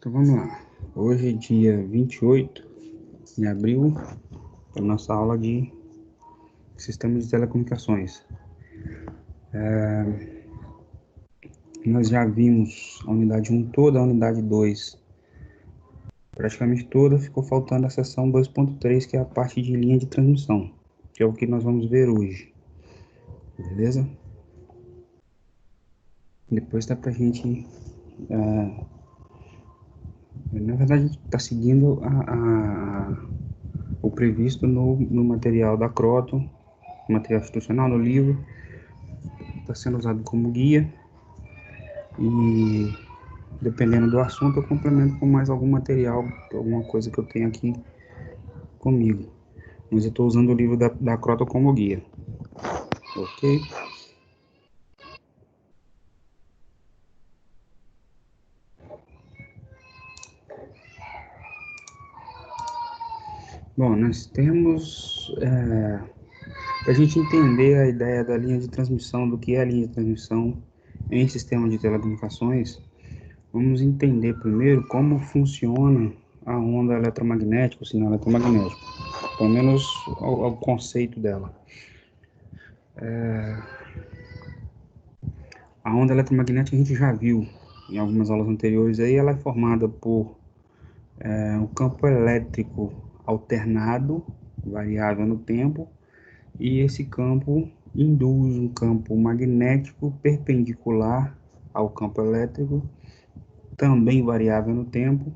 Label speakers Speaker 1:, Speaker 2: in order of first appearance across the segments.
Speaker 1: Então vamos lá. Hoje é dia 28 de abril, é a nossa aula de sistemas de telecomunicações. Nós já vimos a unidade 1 toda, a unidade 2 praticamente toda, ficou faltando a seção 2.3, que é a parte de linha de transmissão, que é o que nós vamos ver hoje. Beleza? Depois dá pra gente... na verdade, está seguindo o previsto no material da Croton, material institucional, no livro. Está sendo usado como guia e, dependendo do assunto, eu complemento com mais algum material, alguma coisa que eu tenho aqui comigo. Mas eu estou usando o livro da Croton como guia. Ok? Bom, nós temos... para a gente entender a ideia da linha de transmissão, do que é a linha de transmissão em sistema de telecomunicações, vamos entender primeiro como funciona a onda eletromagnética, o sinal eletromagnético, pelo menos o conceito dela. A onda eletromagnética a gente já viu em algumas aulas anteriores, aí ela é formada por um campo elétrico alternado, variável no tempo, e esse campo induz um campo magnético perpendicular ao campo elétrico, também variável no tempo.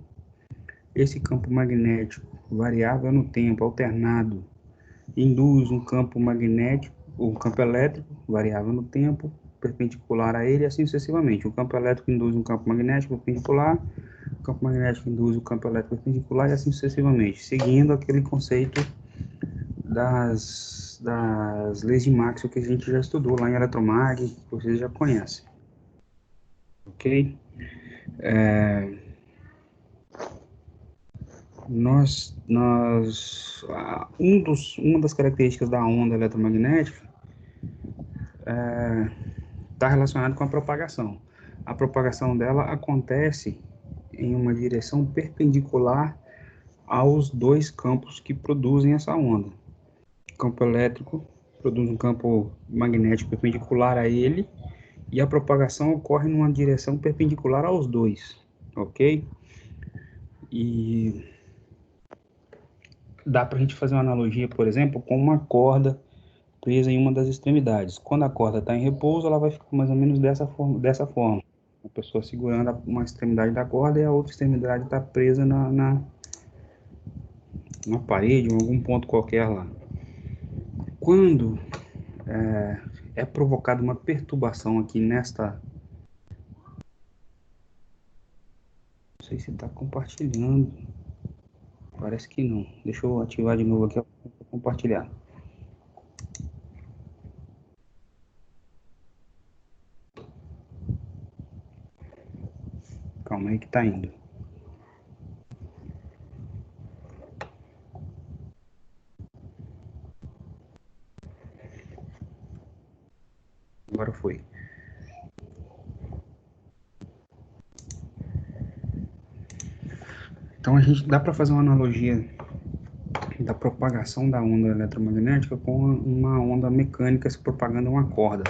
Speaker 1: Esse campo magnético variável no tempo, alternado, induz um campo magnético, um campo elétrico variável no tempo, perpendicular a ele, e assim sucessivamente. O campo elétrico induz um campo magnético perpendicular, o campo magnético induz o campo elétrico perpendicular, e assim sucessivamente, seguindo aquele conceito das leis de Maxwell que a gente já estudou lá em Eletromag, que vocês já conhecem. Ok? Uma das características da onda eletromagnética está relacionado com a propagação. A propagação dela acontece em uma direção perpendicular aos dois campos que produzem essa onda. O campo elétrico produz um campo magnético perpendicular a ele, e a propagação ocorre numa direção perpendicular aos dois, ok? E dá para a gente fazer uma analogia, por exemplo, com uma corda presa em uma das extremidades. Quando a corda está em repouso, ela vai ficar mais ou menos dessa forma. A pessoa segurando uma extremidade da corda e a outra extremidade está presa na parede, em algum ponto qualquer lá. Quando é provocada uma perturbação aqui nesta... Não sei se está compartilhando. Parece que não. Deixa eu ativar de novo aqui para compartilhar. Calma aí que tá indo. Agora foi. Então a gente dá para fazer uma analogia da propagação da onda eletromagnética com uma onda mecânica se propagando uma corda.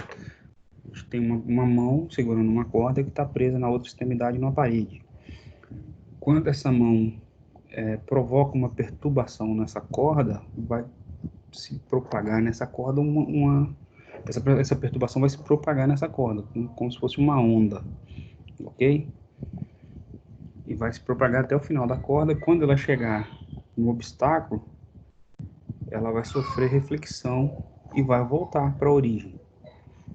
Speaker 1: A gente tem uma mão segurando uma corda que está presa na outra extremidade numa parede. Quando essa mão provoca uma perturbação nessa corda, vai se propagar nessa corda essa perturbação vai se propagar nessa corda, como se fosse uma onda, ok? E vai se propagar até o final da corda. Quando ela chegar no obstáculo, ela vai sofrer reflexão e vai voltar para a origem.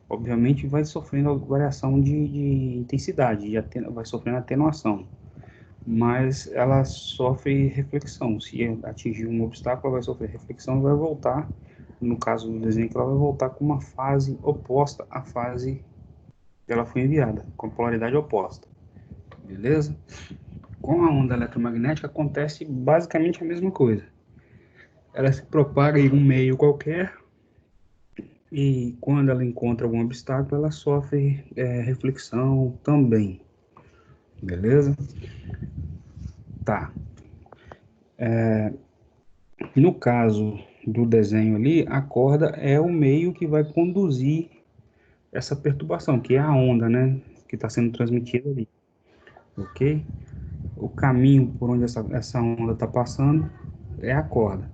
Speaker 1: Obviamente vai sofrendo variação de intensidade, vai sofrendo atenuação, mas ela sofre reflexão. Se atingir um obstáculo, ela vai sofrer reflexão e vai voltar, no caso do desenho, ela vai voltar com uma fase oposta à fase que ela foi enviada, com polaridade oposta. Beleza? Com a onda eletromagnética acontece basicamente a mesma coisa. Ela se propaga em um meio qualquer, e quando ela encontra algum obstáculo, ela sofre reflexão também. Beleza? Tá. No caso do desenho ali, a corda é o meio que vai conduzir essa perturbação, que é a onda, né? Que está sendo transmitida ali, ok? O caminho por onde essa onda está passando é a corda.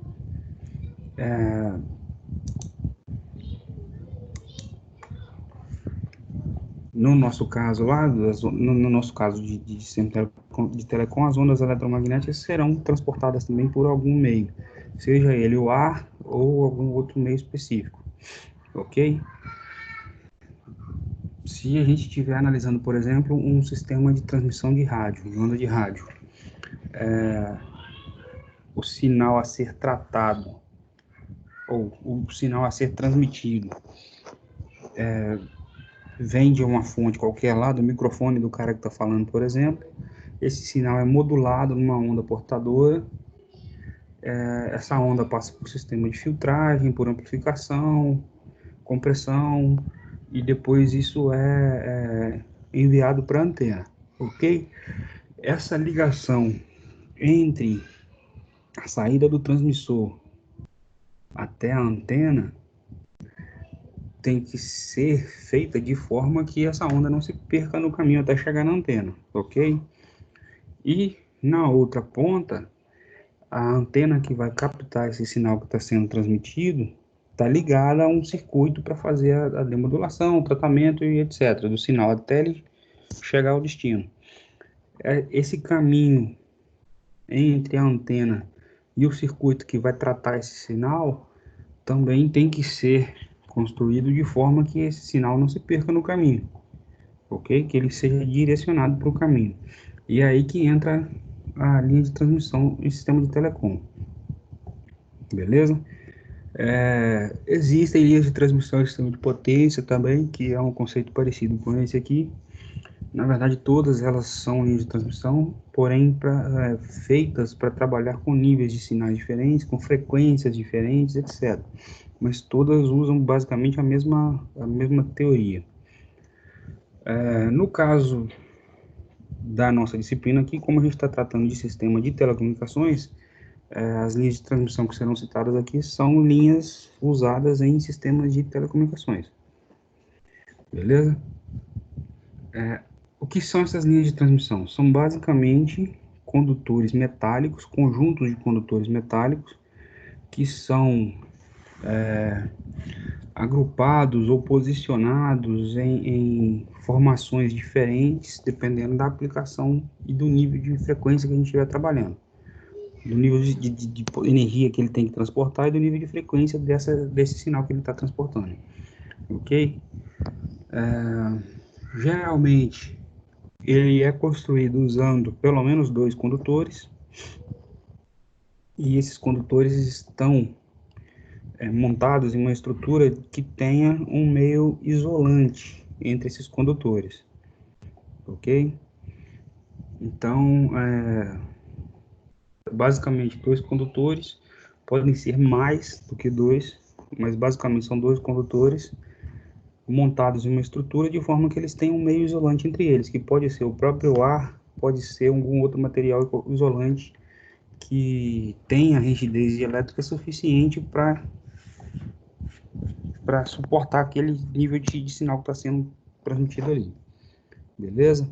Speaker 1: No nosso caso lá, no nosso caso de telecom, as ondas eletromagnéticas serão transportadas também por algum meio, seja ele o ar ou algum outro meio específico, ok? Se a gente estiver analisando, por exemplo, um sistema de transmissão de rádio, de onda de rádio, o sinal a ser tratado ou o sinal a ser transmitido vem de uma fonte qualquer lá, do microfone do cara que está falando, por exemplo. Esse sinal é modulado numa onda portadora. Essa onda passa por sistema de filtragem, por amplificação, compressão, e depois isso é enviado para a antena, ok? Essa ligação entre a saída do transmissor até a antena tem que ser feita de forma que essa onda não se perca no caminho até chegar na antena, ok? E na outra ponta, a antena que vai captar esse sinal que está sendo transmitido está ligada a um circuito para fazer a demodulação, o tratamento e etc. do sinal até ele chegar ao destino. Esse caminho entre a antena e o circuito que vai tratar esse sinal também tem que ser construído de forma que esse sinal não se perca no caminho, ok? Que ele seja direcionado para o caminho. E é aí que entra a linha de transmissão em sistema de telecom, beleza? Existem linhas de transmissão em sistema de potência também, que é um conceito parecido com esse aqui. Na verdade, todas elas são linhas de transmissão, porém feitas para trabalhar com níveis de sinais diferentes, com frequências diferentes, etc. Mas todas usam basicamente a mesma teoria. No caso da nossa disciplina aqui, como a gente está tratando de sistema de telecomunicações, as linhas de transmissão que serão citadas aqui são linhas usadas em sistemas de telecomunicações. Beleza? O que são essas linhas de transmissão? São basicamente condutores metálicos, conjuntos de condutores metálicos, que são agrupados ou posicionados em formações diferentes, dependendo da aplicação e do nível de frequência que a gente estiver trabalhando, do nível de energia que ele tem que transportar e do nível de frequência desse sinal que ele está transportando, ok? Geralmente, ele é construído usando pelo menos 2 condutores, e esses condutores estão montados em uma estrutura que tenha um meio isolante entre esses condutores, ok? Então, basicamente, 2 condutores, podem ser mais do que 2, mas basicamente são 2 condutores montados em uma estrutura de forma que eles tenham um meio isolante entre eles, que pode ser o próprio ar, pode ser algum outro material isolante que tenha rigidez elétrica suficiente para suportar aquele nível de sinal que está sendo transmitido ali. Beleza?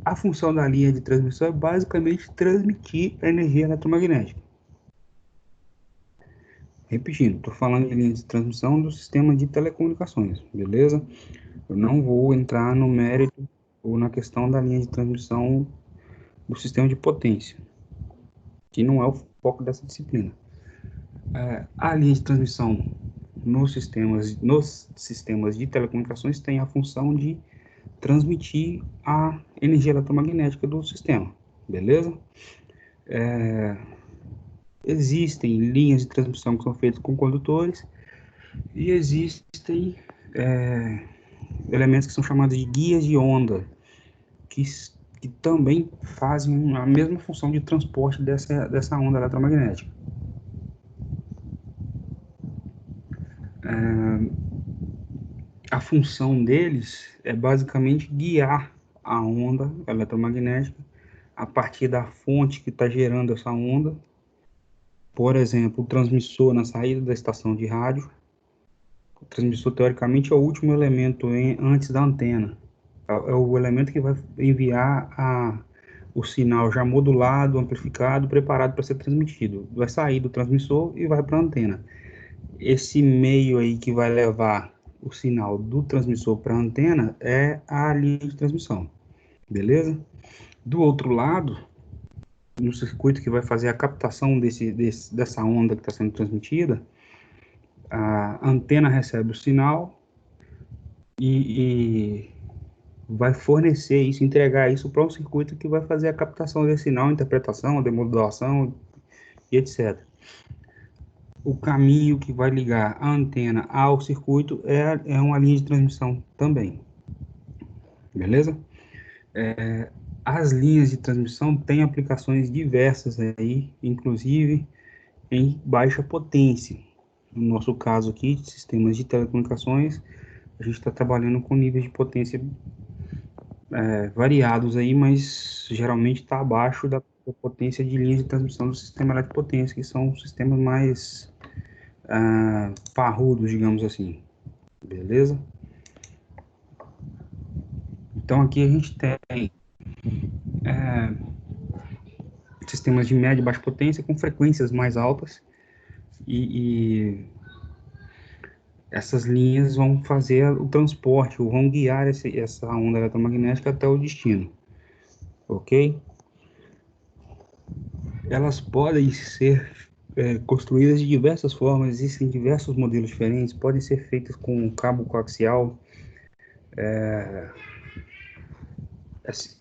Speaker 1: A função da linha de transmissão é basicamente transmitir a energia eletromagnética. Repetindo, estou falando de linha de transmissão do sistema de telecomunicações, beleza? Eu não vou entrar no mérito ou na questão da linha de transmissão do sistema de potência, que não é o foco dessa disciplina. A linha de transmissão nos sistemas de telecomunicações tem a função de transmitir a energia eletromagnética do sistema, beleza? Existem linhas de transmissão que são feitas com condutores e existem elementos que são chamados de guias de onda, que também fazem a mesma função de transporte dessa onda eletromagnética. A função deles é basicamente guiar a onda eletromagnética a partir da fonte que está gerando essa onda. Por exemplo, o transmissor na saída da estação de rádio. O transmissor, teoricamente, é o último elemento antes da antena. É o elemento que vai enviar o sinal já modulado, amplificado, preparado para ser transmitido. Vai sair do transmissor e vai para a antena. Esse meio aí que vai levar o sinal do transmissor para a antena é a linha de transmissão, beleza? Do outro lado, no circuito que vai fazer a captação dessa onda que está sendo transmitida, a antena recebe o sinal e vai fornecer isso, entregar isso para um circuito que vai fazer a captação desse sinal, a interpretação, a demodulação e etc. O caminho que vai ligar a antena ao circuito é uma linha de transmissão também, beleza? As linhas de transmissão têm aplicações diversas aí, inclusive em baixa potência. No nosso caso aqui, de sistemas de telecomunicações, a gente está trabalhando com níveis de potência variados aí, mas geralmente está abaixo da potência de linhas de transmissão do sistema elétrico potência, que são sistemas mais parrudos, digamos assim. Beleza? Então aqui a gente tem sistemas de média e baixa potência com frequências mais altas e essas linhas vão fazer o transporte, ou vão guiar essa onda eletromagnética até o destino, ok? Elas podem ser construídas de diversas formas, existem diversos modelos diferentes, podem ser feitas com cabo coaxial,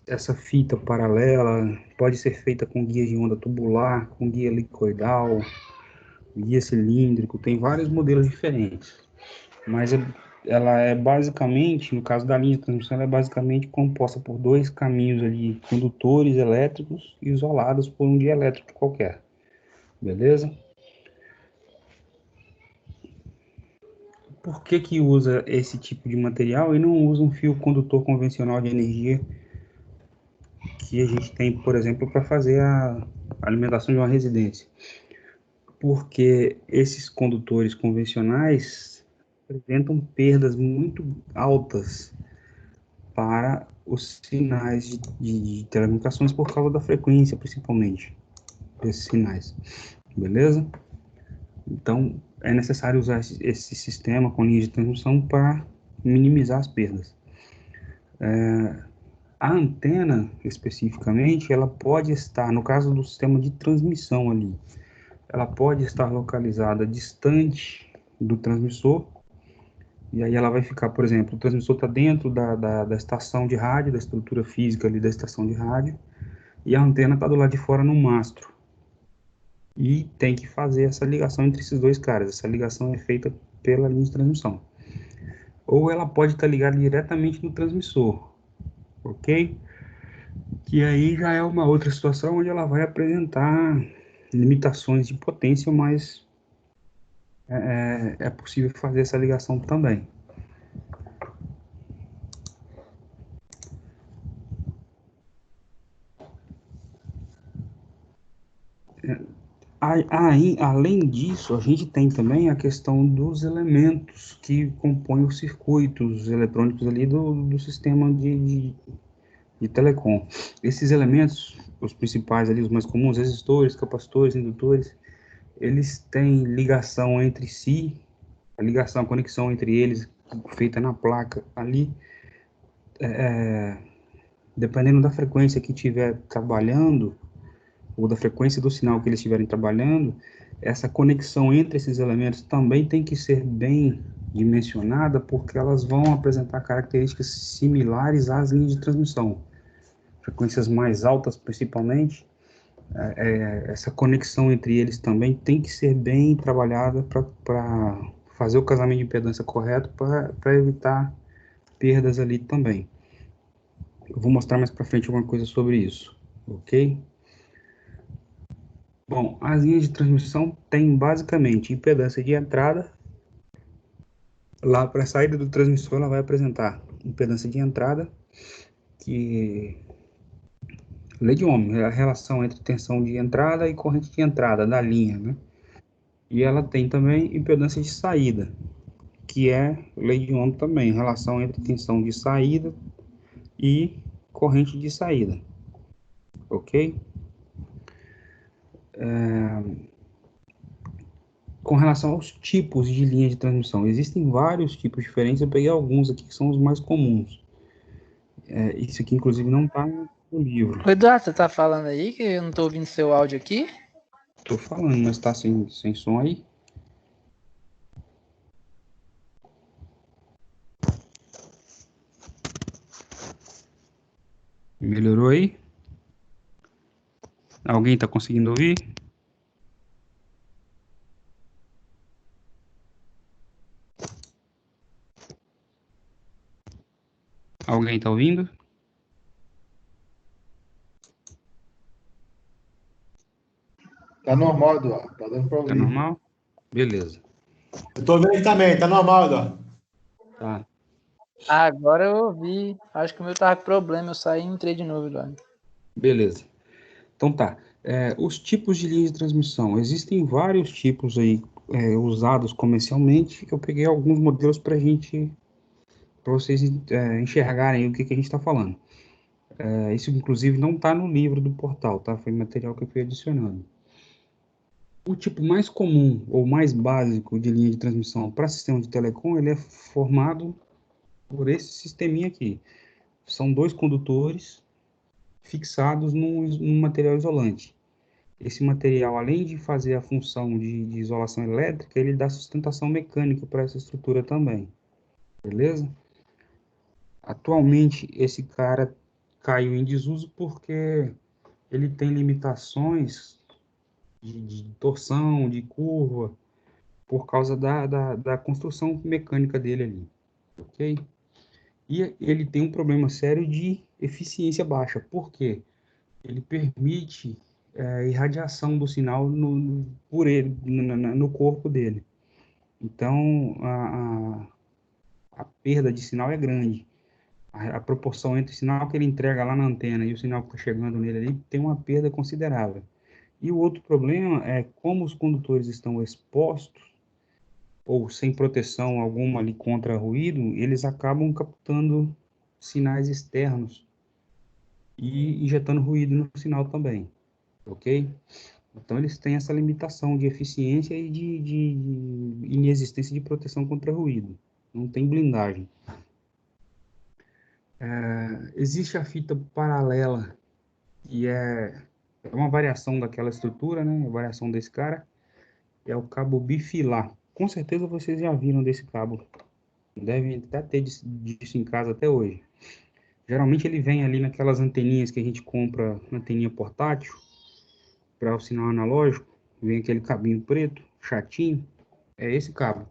Speaker 1: essa fita paralela, pode ser feita com guia de onda tubular, com guia helicoidal, guia cilíndrico, tem vários modelos diferentes, mas ela é basicamente, no caso da linha de transmissão, ela é basicamente composta por dois caminhos ali, condutores elétricos isolados por um dielétrico qualquer, beleza? Por que que usa esse tipo de material e não usa um fio condutor convencional de energia que a gente tem, por exemplo, para fazer a alimentação de uma residência? Porque esses condutores convencionais apresentam perdas muito altas para os sinais de telecomunicações por causa da frequência, principalmente, desses sinais, beleza? Então, é necessário usar esse sistema com linha de transmissão para minimizar as perdas. A antena, especificamente, ela pode estar, no caso do sistema de transmissão ali, ela pode estar localizada distante do transmissor, e aí ela vai ficar, por exemplo, o transmissor está dentro da estação de rádio, da estrutura física ali da estação de rádio, e a antena está do lado de fora no mastro. E tem que fazer essa ligação entre esses dois caras. Essa ligação é feita pela linha de transmissão. Ou ela pode estar ligada diretamente no transmissor, ok? Que aí já é uma outra situação onde ela vai apresentar limitações de potência, mas é possível fazer essa ligação também. Aí, além disso, a gente tem também a questão dos elementos que compõem os circuitos eletrônicos ali do sistema de telecom. Esses elementos, os principais ali, os mais comuns, resistores, capacitores, indutores, eles têm ligação entre si, a conexão entre eles, feita na placa ali, dependendo da frequência que estiver trabalhando, ou da frequência do sinal que eles estiverem trabalhando, essa conexão entre esses elementos também tem que ser bem dimensionada, porque elas vão apresentar características similares às linhas de transmissão. Frequências mais altas, principalmente, essa conexão entre eles também tem que ser bem trabalhada para fazer o casamento de impedância correto, para evitar perdas ali também. Eu vou mostrar mais para frente alguma coisa sobre isso, ok? Bom, as linhas de transmissão têm basicamente impedância de entrada. Lá para a saída do transmissor, ela vai apresentar impedância de entrada que lei de Ohm, é a relação entre tensão de entrada e corrente de entrada da linha, né? E ela tem também impedância de saída, que é lei de Ohm também, relação entre tensão de saída e corrente de saída, ok? Com relação aos tipos de linha de transmissão, existem vários tipos diferentes, eu peguei alguns aqui que são os mais comuns. Isso aqui, inclusive, não está no livro.
Speaker 2: Ô, Eduardo, você tá falando aí que eu não tô ouvindo seu áudio aqui?
Speaker 1: Estou falando, mas está sem som aí? Melhorou aí? Alguém está conseguindo ouvir? Alguém está ouvindo?
Speaker 3: Tá normal, Eduardo. Tá dando pra
Speaker 1: Tá
Speaker 3: ouvir.
Speaker 1: normal? Beleza.
Speaker 3: Eu tô vendo também, tá normal, Eduardo.
Speaker 1: Tá.
Speaker 2: Agora eu ouvi. Acho que o meu tava com problema. Eu saí e entrei de novo, Eduardo.
Speaker 1: Beleza. Então tá. Os tipos de linha de transmissão. Existem vários tipos aí usados comercialmente. Eu peguei alguns modelos para vocês enxergarem o que a gente está falando. Isso, inclusive, não está no livro do portal, tá? Foi material que eu fui adicionando. O tipo mais comum ou mais básico de linha de transmissão para sistema de telecom, ele é formado por esse sisteminha aqui. São dois condutores fixados num material isolante. Esse material, além de fazer a função de isolação elétrica, ele dá sustentação mecânica para essa estrutura também. Beleza? Atualmente, esse cara caiu em desuso porque ele tem limitações de torção, de curva, por causa da construção mecânica dele ali, ok? E ele tem um problema sério de eficiência baixa, por quê? Ele permite irradiação do sinal por ele, no corpo dele. Então, a perda de sinal é grande. A proporção entre o sinal que ele entrega lá na antena e o sinal que está chegando nele ali tem uma perda considerável. E o outro problema é como os condutores estão expostos ou sem proteção alguma ali contra ruído, eles acabam captando sinais externos e injetando ruído no sinal também, ok? Então eles têm essa limitação de eficiência e de inexistência de proteção contra ruído. Não tem blindagem. Existe a fita paralela, que é uma variação daquela estrutura, né? A variação desse cara é o cabo bifilar. Com certeza vocês já viram desse cabo. Devem até ter disso em casa até hoje. Geralmente ele vem ali naquelas anteninhas que a gente compra, anteninha portátil, para o sinal analógico. Vem aquele cabinho preto, chatinho. É esse cabo.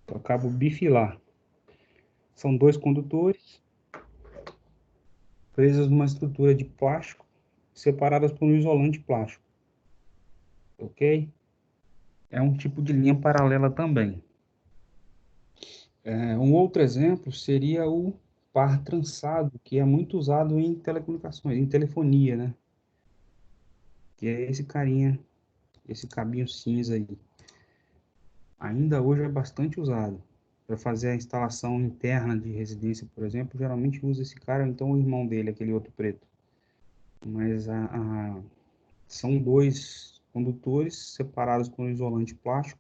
Speaker 1: É o cabo bifilar. São dois condutores presos numa estrutura de plástico, separadas por um isolante plástico. Ok? É um tipo de linha paralela também. Um outro exemplo seria o par trançado, que é muito usado em telecomunicações, em telefonia, né? Que é esse carinha, esse cabinho cinza aí. Ainda hoje é bastante usado. Para fazer a instalação interna de residência, por exemplo, geralmente usa esse cara, ou então o irmão dele, aquele outro preto. Mas são dois condutores separados por um isolante plástico,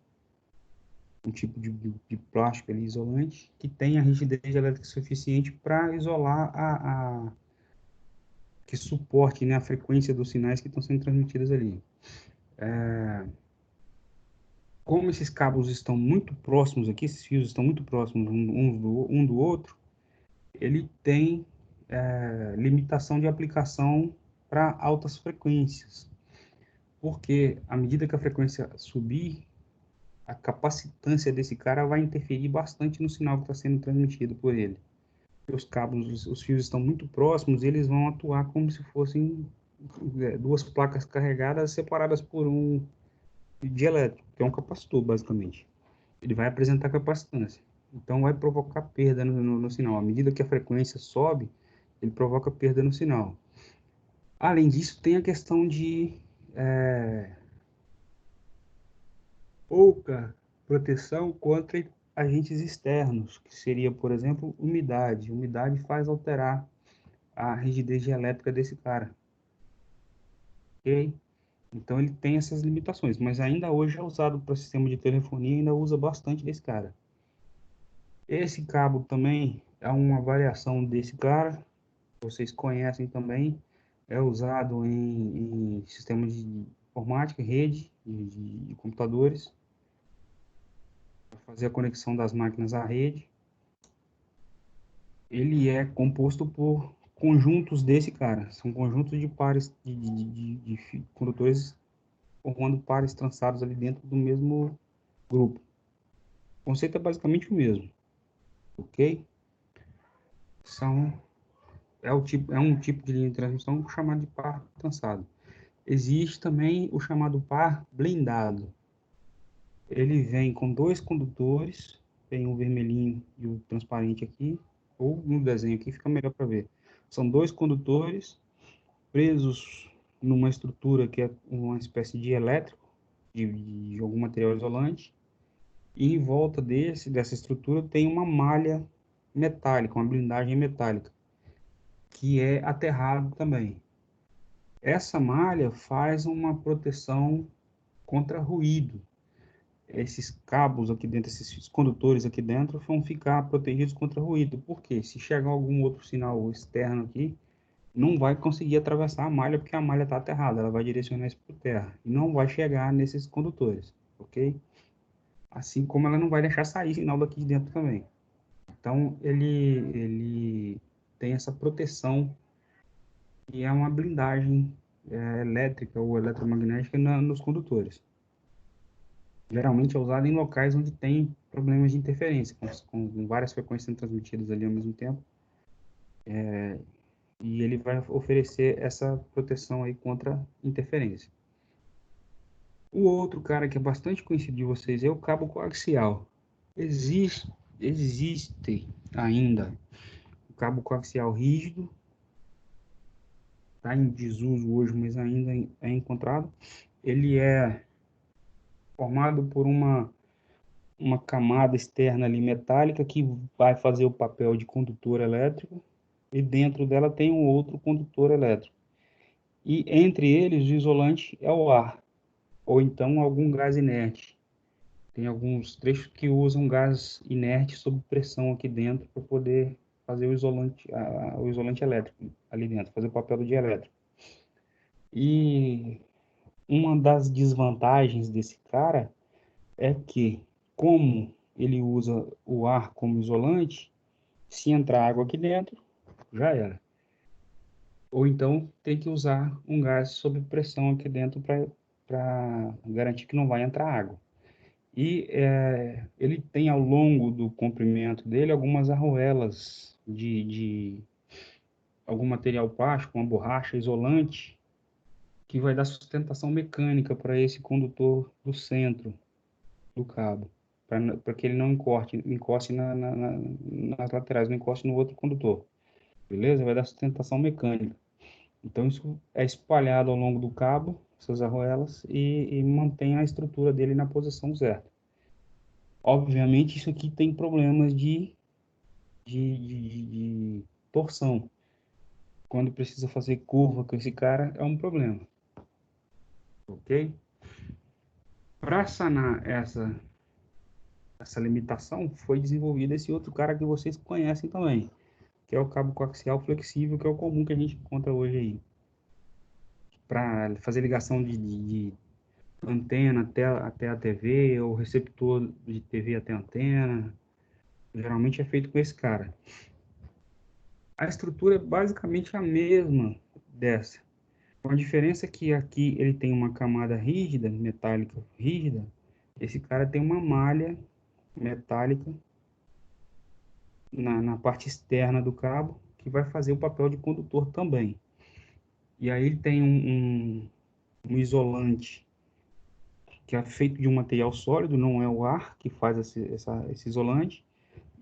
Speaker 1: um tipo de plástico ali isolante, que tem a rigidez elétrica suficiente para isolar que suporte, né, a frequência dos sinais que estão sendo transmitidos ali. Como esses cabos estão muito próximos aqui, esses fios estão muito próximos um do outro, ele tem limitação de aplicação para altas frequências, porque à medida que a frequência subir, a capacitância desse cara vai interferir bastante no sinal que está sendo transmitido por ele. Os cabos, os fios estão muito próximos, e eles vão atuar como se fossem duas placas carregadas separadas por um dielétrico, que é um capacitor, basicamente. Ele vai apresentar capacitância. Então, vai provocar perda no sinal. À medida que a frequência sobe, ele provoca perda no sinal. Além disso, tem a questão de pouca proteção contra agentes externos, que seria, por exemplo, umidade. Umidade faz alterar a rigidez elétrica desse cara, ok? Então ele tem essas limitações, mas ainda hoje é usado para sistema de telefonia, ainda usa bastante desse cara. Esse cabo também é uma variação desse cara, vocês conhecem também, é usado em sistemas de informática, rede de computadores, para fazer a conexão das máquinas à rede. Ele é composto por conjuntos desse cara, são conjuntos de pares de condutores formando pares trançados ali dentro do mesmo grupo. O conceito é basicamente o mesmo, ok? São, é um tipo de linha de transmissão chamado de par trançado. Existe também o chamado par blindado. Ele vem com dois condutores, tem o vermelhinho e o transparente aqui, ou no desenho aqui fica melhor para ver. São dois condutores presos numa estrutura que é uma espécie de elétrico, de algum material isolante, e em volta dessa estrutura tem uma malha metálica, uma blindagem metálica, que é aterrado também. Essa malha faz uma proteção contra ruído. Esses cabos aqui dentro, esses condutores aqui dentro, vão ficar protegidos contra ruído. Por quê? Se chegar algum outro sinal externo aqui, não vai conseguir atravessar a malha, porque a malha está aterrada, ela vai direcionar isso para terra, e não vai chegar nesses condutores, ok? Assim como ela não vai deixar sair sinal daqui de dentro também. Então, ele tem essa proteção e é uma blindagem elétrica ou eletromagnética nos condutores. Geralmente é usado em locais onde tem problemas de interferência, com várias frequências sendo transmitidas ali ao mesmo tempo. E ele vai oferecer essa proteção aí contra interferência. O outro cara que é bastante conhecido de vocês é o cabo coaxial. Existe ainda o cabo coaxial rígido, está em desuso hoje, mas ainda é encontrado. Ele é formado por uma camada externa ali metálica que vai fazer o papel de condutor elétrico, e dentro dela tem um outro condutor elétrico. E entre eles o isolante é o ar, ou então algum gás inerte. Tem alguns trechos que usam gás inerte sob pressão aqui dentro para poder fazer o isolante elétrico ali dentro, fazer o papel do dielétrico. E uma das desvantagens desse cara é que, como ele usa o ar como isolante, se entrar água aqui dentro, já era. Ou então tem que usar um gás sob pressão aqui dentro para garantir que não vai entrar água. E ele tem ao longo do comprimento dele algumas arruelas de algum material plástico, uma borracha isolante, que vai dar sustentação mecânica para esse condutor do centro do cabo, para que ele não encoste nas laterais, não encoste no outro condutor. Beleza? Vai dar sustentação mecânica. Então, isso é espalhado ao longo do cabo, essas arruelas, e mantém a estrutura dele na posição certa. Obviamente, isso aqui tem problemas de torção. Quando precisa fazer curva com esse cara, é um problema. Ok? Para sanar essa limitação, foi desenvolvido esse outro cara que vocês conhecem também, que é o cabo coaxial flexível, que é o comum que a gente encontra hoje aí. Para fazer ligação de antena até a TV, ou receptor de TV até a antena. Geralmente é feito com esse cara. A estrutura é basicamente a mesma dessa. A diferença é que aqui ele tem uma camada rígida, metálica rígida. Esse cara tem uma malha metálica na parte externa do cabo, que vai fazer o papel de condutor também. E aí ele tem um isolante que é feito de um material sólido, não é o ar que faz esse isolante,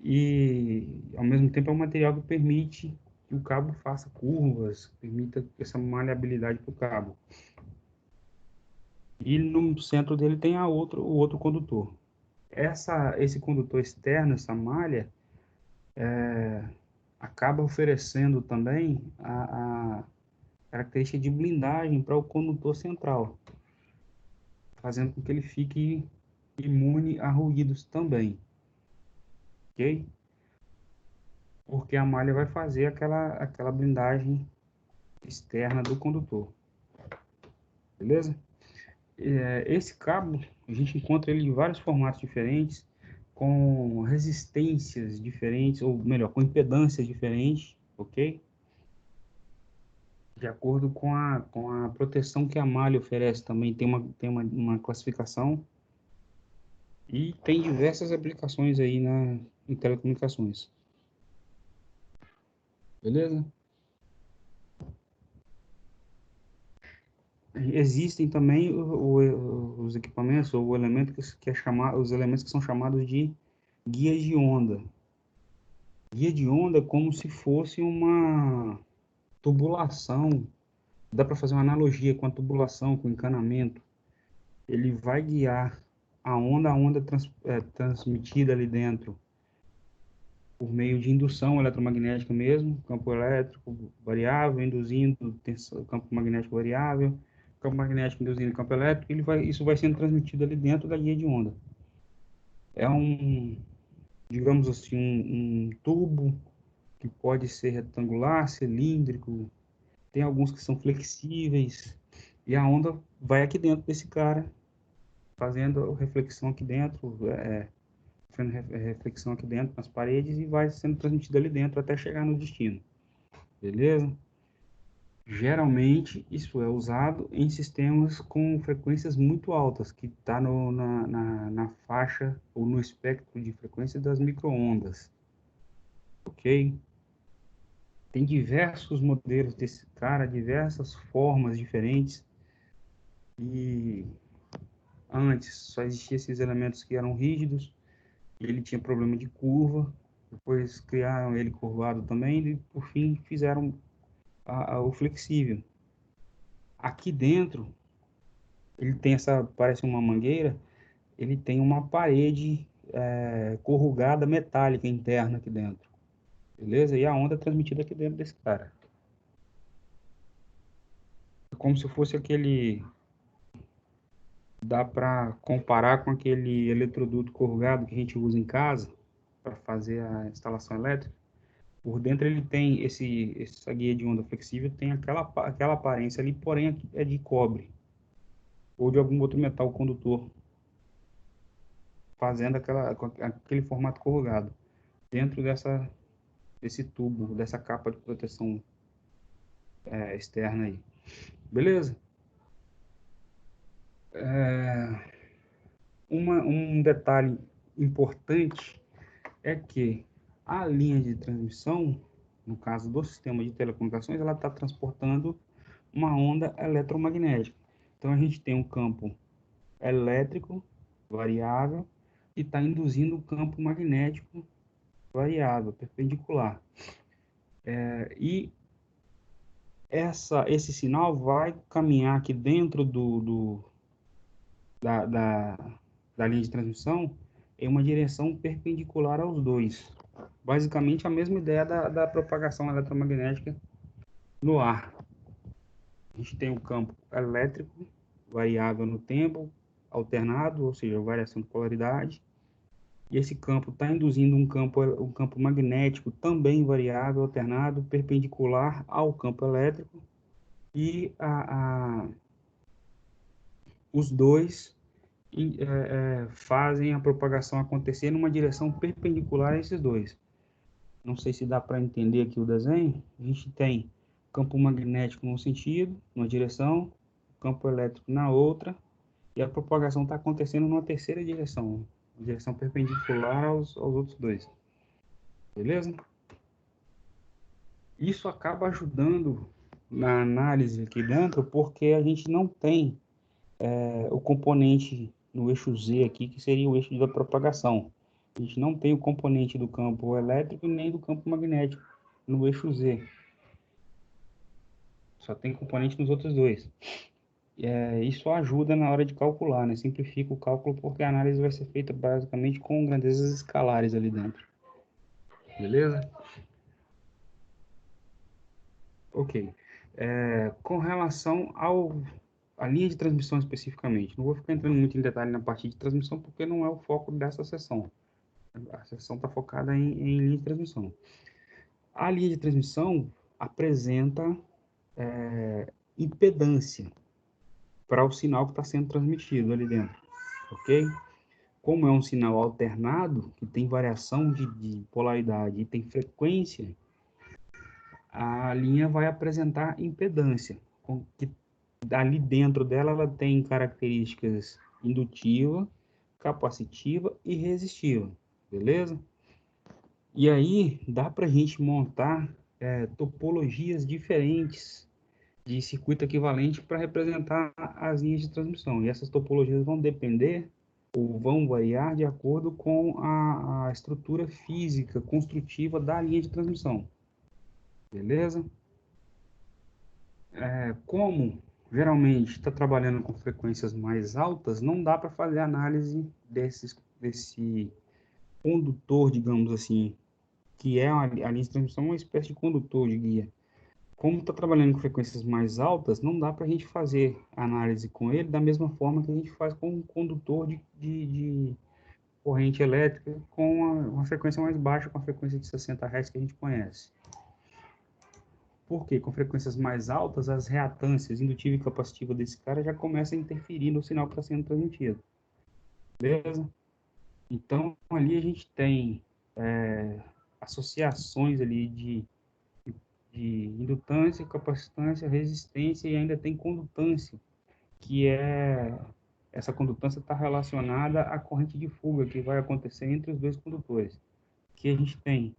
Speaker 1: e ao mesmo tempo é um material que permite que o cabo faça curvas, permita essa maleabilidade para o cabo. E no centro dele tem o outro condutor. Esse condutor externo, essa malha, acaba oferecendo também a característica de blindagem para o condutor central, fazendo com que ele fique imune a ruídos também, ok? Porque a malha vai fazer aquela blindagem externa do condutor, beleza? Esse cabo, a gente encontra ele em vários formatos diferentes, com resistências diferentes, ou melhor, com impedâncias diferentes, ok? De acordo com a proteção que a malha oferece também, tem uma classificação, e tem diversas aplicações aí em telecomunicações. Beleza? Existem também os equipamentos ou elementos os elementos que são chamados de guias de onda. Guia de onda é como se fosse uma tubulação. Dá para fazer uma analogia com a tubulação, com o encanamento. Ele vai guiar a onda transmitida ali dentro por meio de indução eletromagnética mesmo, campo elétrico variável, induzindo campo magnético variável, campo magnético induzindo campo elétrico, isso vai sendo transmitido ali dentro da guia de onda. É digamos assim, um tubo que pode ser retangular, cilíndrico, tem alguns que são flexíveis, e a onda vai aqui dentro desse cara, fazendo reflexão aqui dentro, reflexão aqui dentro nas paredes e vai sendo transmitida ali dentro até chegar no destino. Beleza? Geralmente, isso é usado em sistemas com frequências muito altas, que está na faixa ou no espectro de frequência das microondas. Ok? Tem diversos modelos desse cara, diversas formas diferentes. E antes só existiam esses elementos que eram rígidos, e ele tinha problema de curva. Depois criaram ele curvado também, e por fim fizeram o flexível. Aqui dentro, ele tem parece uma mangueira, ele tem uma parede corrugada metálica interna aqui dentro, beleza? E a onda é transmitida aqui dentro desse cara. É como se fosse dá para comparar com aquele eletroduto corrugado que a gente usa em casa para fazer a instalação elétrica. Por dentro ele tem essa guia de onda flexível, tem aquela aparência ali, porém é de cobre ou de algum outro metal condutor, fazendo aquele formato corrugado dentro desse tubo, dessa capa de proteção externa aí. Beleza? Um detalhe importante é que a linha de transmissão, no caso do sistema de telecomunicações, ela está transportando uma onda eletromagnética. Então a gente tem um campo elétrico variável e está induzindo um campo magnético variável, perpendicular. E esse sinal vai caminhar aqui dentro da linha de transmissão em uma direção perpendicular aos dois. Basicamente a mesma ideia da propagação eletromagnética no ar. A gente tem um campo elétrico variável no tempo, alternado, ou seja, variação de polaridade. E esse campo está induzindo um campo magnético também variável, alternado, perpendicular ao campo elétrico. E os dois fazem a propagação acontecer numa direção perpendicular a esses dois. Não sei se dá para entender aqui o desenho. A gente tem campo magnético num sentido, numa direção, campo elétrico na outra, e a propagação está acontecendo numa terceira direção, uma direção perpendicular aos outros dois. Beleza? Isso acaba ajudando na análise aqui dentro, porque a gente não tem o componente no eixo Z aqui, que seria o eixo da propagação. A gente não tem o componente do campo elétrico nem do campo magnético no eixo Z. Só tem componente nos outros dois. Isso ajuda na hora de calcular, né? Simplifica o cálculo porque a análise vai ser feita basicamente com grandezas escalares ali dentro. Beleza? Ok. Com relação à linha de transmissão especificamente, não vou ficar entrando muito em detalhe na parte de transmissão porque não é o foco dessa sessão. A sessão está focada em linha de transmissão. A linha de transmissão apresenta impedância para o sinal que está sendo transmitido ali dentro, ok? Como é um sinal alternado, que tem variação de polaridade e tem frequência, a linha vai apresentar impedância, que ali dentro dela ela tem características indutiva, capacitiva e resistiva, beleza? E aí dá para a gente montar topologias diferentes de circuito equivalente para representar as linhas de transmissão. E essas topologias vão depender ou vão variar de acordo com a estrutura física construtiva da linha de transmissão. Beleza? Como geralmente está trabalhando com frequências mais altas, não dá para fazer análise desse condutor, digamos assim, que é a linha de transmissão, uma espécie de condutor de guia. Como está trabalhando com frequências mais altas, não dá para a gente fazer análise com ele da mesma forma que a gente faz com um condutor de corrente elétrica com uma frequência mais baixa, com a frequência de 60 Hz que a gente conhece. Por quê? Com frequências mais altas, as reatâncias indutiva e capacitiva desse cara já começam a interferir no sinal que está sendo transmitido. Beleza? Então, ali a gente tem associações ali de indutância, capacitância, resistência e ainda tem condutância, que essa condutância está relacionada à corrente de fuga que vai acontecer entre os dois condutores. Que a gente tem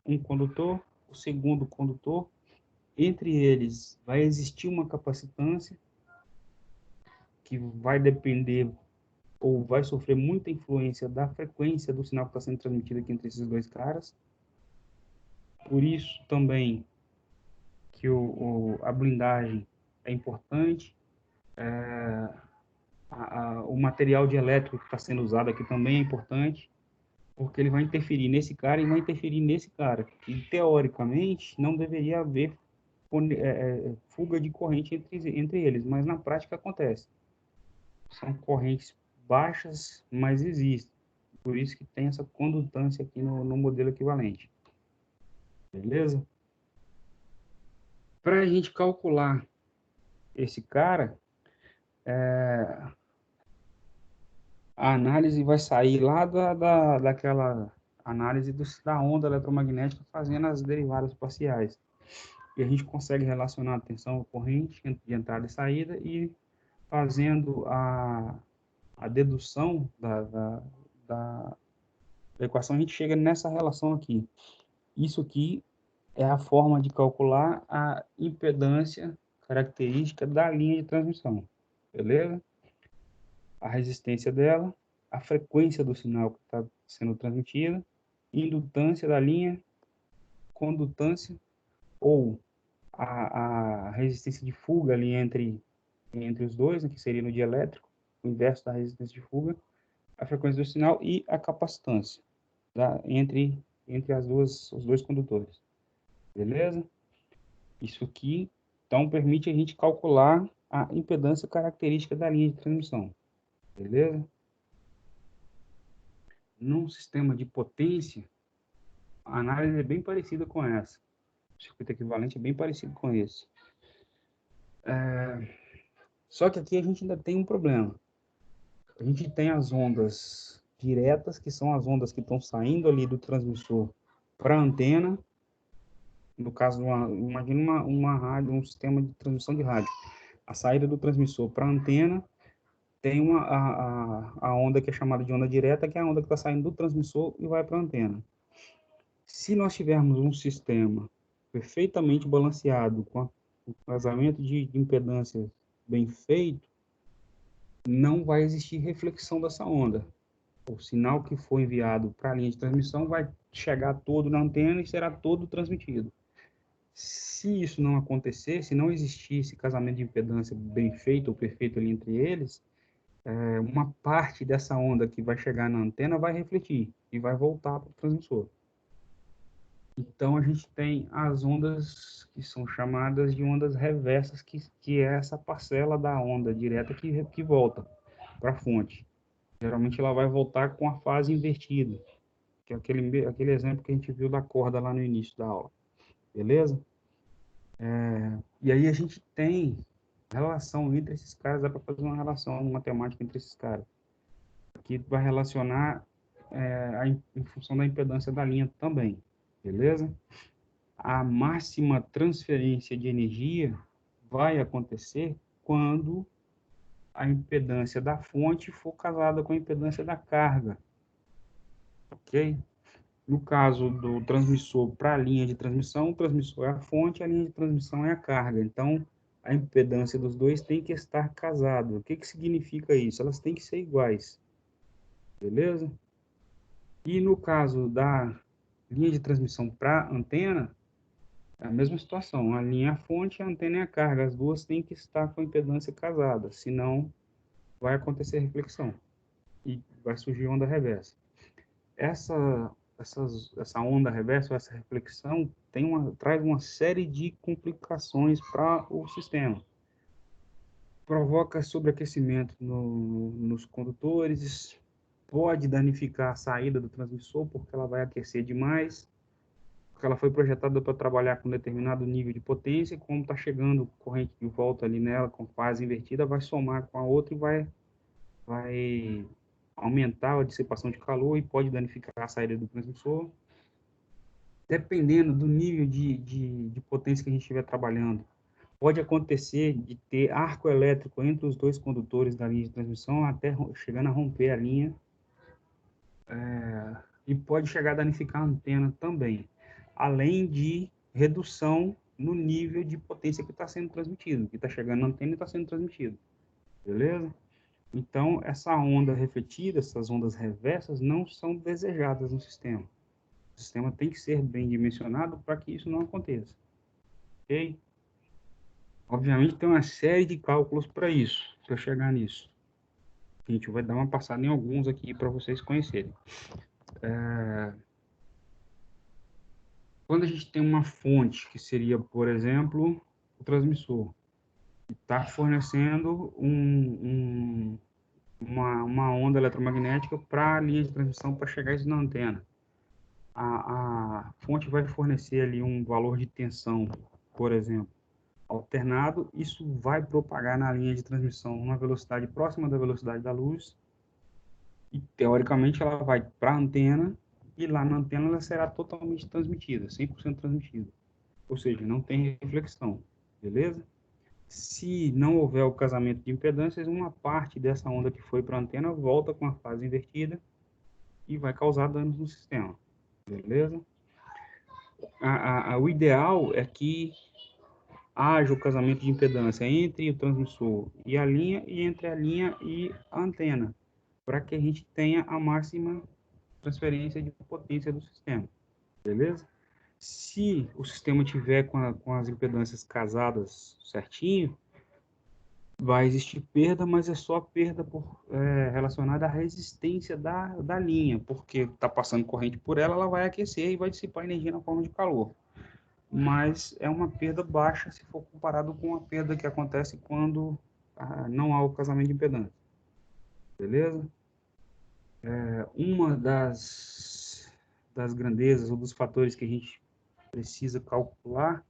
Speaker 1: um condutor, o segundo condutor, entre eles vai existir uma capacitância que vai depender ou vai sofrer muita influência da frequência do sinal que está sendo transmitido aqui entre esses dois caras. Por isso também que a blindagem é importante, o material de elétrico que está sendo usado aqui também é importante, porque ele vai interferir nesse cara e vai interferir nesse cara. E, teoricamente, não deveria haver fuga de corrente entre eles, mas na prática acontece. São correntes baixas, mas existem. Por isso que tem essa condutância aqui no modelo equivalente. Beleza? Para a gente calcular esse cara, a análise vai sair lá daquela análise da onda eletromagnética fazendo as derivadas parciais. E a gente consegue relacionar a tensão corrente de entrada e saída e fazendo a dedução da equação, a gente chega nessa relação aqui. Isso aqui é a forma de calcular a impedância característica da linha de transmissão. Beleza? A resistência dela, a frequência do sinal que está sendo transmitido, indutância da linha, condutância ou a resistência de fuga ali entre os dois, né, que seria no dielétrico, o inverso da resistência de fuga, a frequência do sinal e a capacitância entre os dois condutores. Beleza? Isso aqui, então, permite a gente calcular a impedância característica da linha de transmissão. Beleza? Num sistema de potência, a análise é bem parecida com essa. O circuito equivalente é bem parecido com esse. Só que aqui a gente ainda tem um problema. A gente tem as ondas diretas, que são as ondas que estão saindo ali do transmissor para a antena. No caso, imagina uma rádio, um sistema de transmissão de rádio. A saída do transmissor para a antena tem a onda que é chamada de onda direta, que é a onda que está saindo do transmissor e vai para a antena. Se nós tivermos um sistema perfeitamente balanceado, com o casamento de impedância bem feito, não vai existir reflexão dessa onda. O sinal que for enviado para a linha de transmissão vai chegar todo na antena e será todo transmitido. Se isso não acontecer, se não existir esse casamento de impedância bem feito ou perfeito ali entre eles, uma parte dessa onda que vai chegar na antena vai refletir e vai voltar para o transmissor. Então, a gente tem as ondas que são chamadas de ondas reversas, que é essa parcela da onda direta que volta para a fonte. Geralmente, ela vai voltar com a fase invertida, que é aquele exemplo que a gente viu da corda lá no início da aula. Beleza? E aí a gente tem relação entre esses caras, dá para fazer uma relação matemática entre esses caras, que vai relacionar em função da impedância da linha também. Beleza? A máxima transferência de energia vai acontecer quando a impedância da fonte for casada com a impedância da carga, ok? No caso do transmissor para a linha de transmissão, o transmissor é a fonte, a linha de transmissão é a carga. Então, a impedância dos dois tem que estar casada. O que que significa isso? Elas têm que ser iguais, beleza? E no caso da linha de transmissão para antena, é a mesma situação, a linha é a fonte, a antena é a carga, as duas têm que estar com a impedância casada, senão vai acontecer reflexão e vai surgir onda reversa. Essa onda reversa, essa reflexão, traz uma série de complicações para o sistema. Provoca sobreaquecimento nos condutores, pode danificar a saída do transmissor, porque ela vai aquecer demais, porque ela foi projetada para trabalhar com determinado nível de potência, e como está chegando corrente de volta ali nela, com fase invertida, vai somar com a outra e vai aumentar a dissipação de calor e pode danificar a saída do transmissor. Dependendo do nível de potência que a gente estiver trabalhando, pode acontecer de ter arco elétrico entre os dois condutores da linha de transmissão, até chegando a romper a linha, e pode chegar a danificar a antena também, além de redução no nível de potência que está sendo transmitido, que está chegando na antena e está sendo transmitido, beleza? Então, essa onda refletida, essas ondas reversas, não são desejadas no sistema. O sistema tem que ser bem dimensionado para que isso não aconteça, ok? Obviamente, tem uma série de cálculos para isso, para chegar nisso. A gente vai dar uma passada em alguns aqui para vocês conhecerem. Quando a gente tem uma fonte, que seria, por exemplo, o transmissor, que está fornecendo uma onda eletromagnética para a linha de transmissão para chegar isso na antena. A fonte vai fornecer ali um valor de tensão, por exemplo, alternado, isso vai propagar na linha de transmissão uma velocidade próxima da velocidade da luz, e teoricamente ela vai para a antena, e lá na antena ela será totalmente transmitida, 100% transmitida. Ou seja, não tem reflexão, beleza? Se não houver o casamento de impedâncias, uma parte dessa onda que foi para a antena volta com a fase invertida e vai causar danos no sistema, beleza? O ideal é que haja o casamento de impedância entre o transmissor e a linha, e entre a linha e a antena, para que a gente tenha a máxima transferência de potência do sistema, beleza? Se o sistema tiver com as impedâncias casadas certinho, vai existir perda, mas é só perda relacionada à resistência da linha, porque está passando corrente por ela, ela vai aquecer e vai dissipar energia na forma de calor. Mas é uma perda baixa se for comparado com a perda que acontece quando não há o casamento de impedância. Beleza? Uma das grandezas ou dos fatores que a gente precisa calcular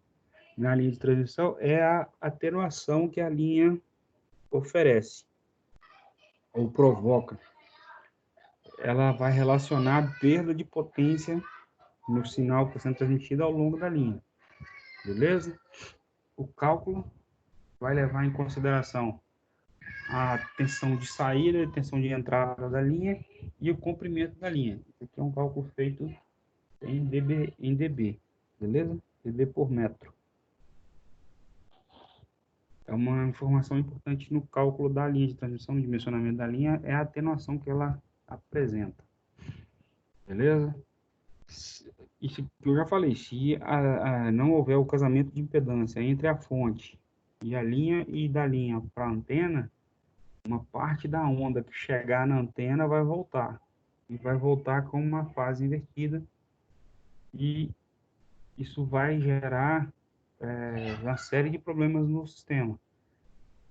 Speaker 1: na linha de transmissão é a atenuação que a linha oferece ou provoca. Ela vai relacionar a perda de potência no sinal que está sendo transmitido ao longo da linha. Beleza? O cálculo vai levar em consideração a tensão de saída, a tensão de entrada da linha e o comprimento da linha. Isso aqui é um cálculo feito em dB, beleza? dB por metro. É uma informação importante no cálculo da linha de transmissão, no dimensionamento da linha, é a atenuação que ela apresenta. Beleza? Isso que eu já falei, se não houver o casamento de impedância entre a fonte e a linha e da linha para a antena, uma parte da onda que chegar na antena vai voltar. E vai voltar com uma fase invertida. E isso vai gerar uma série de problemas no sistema.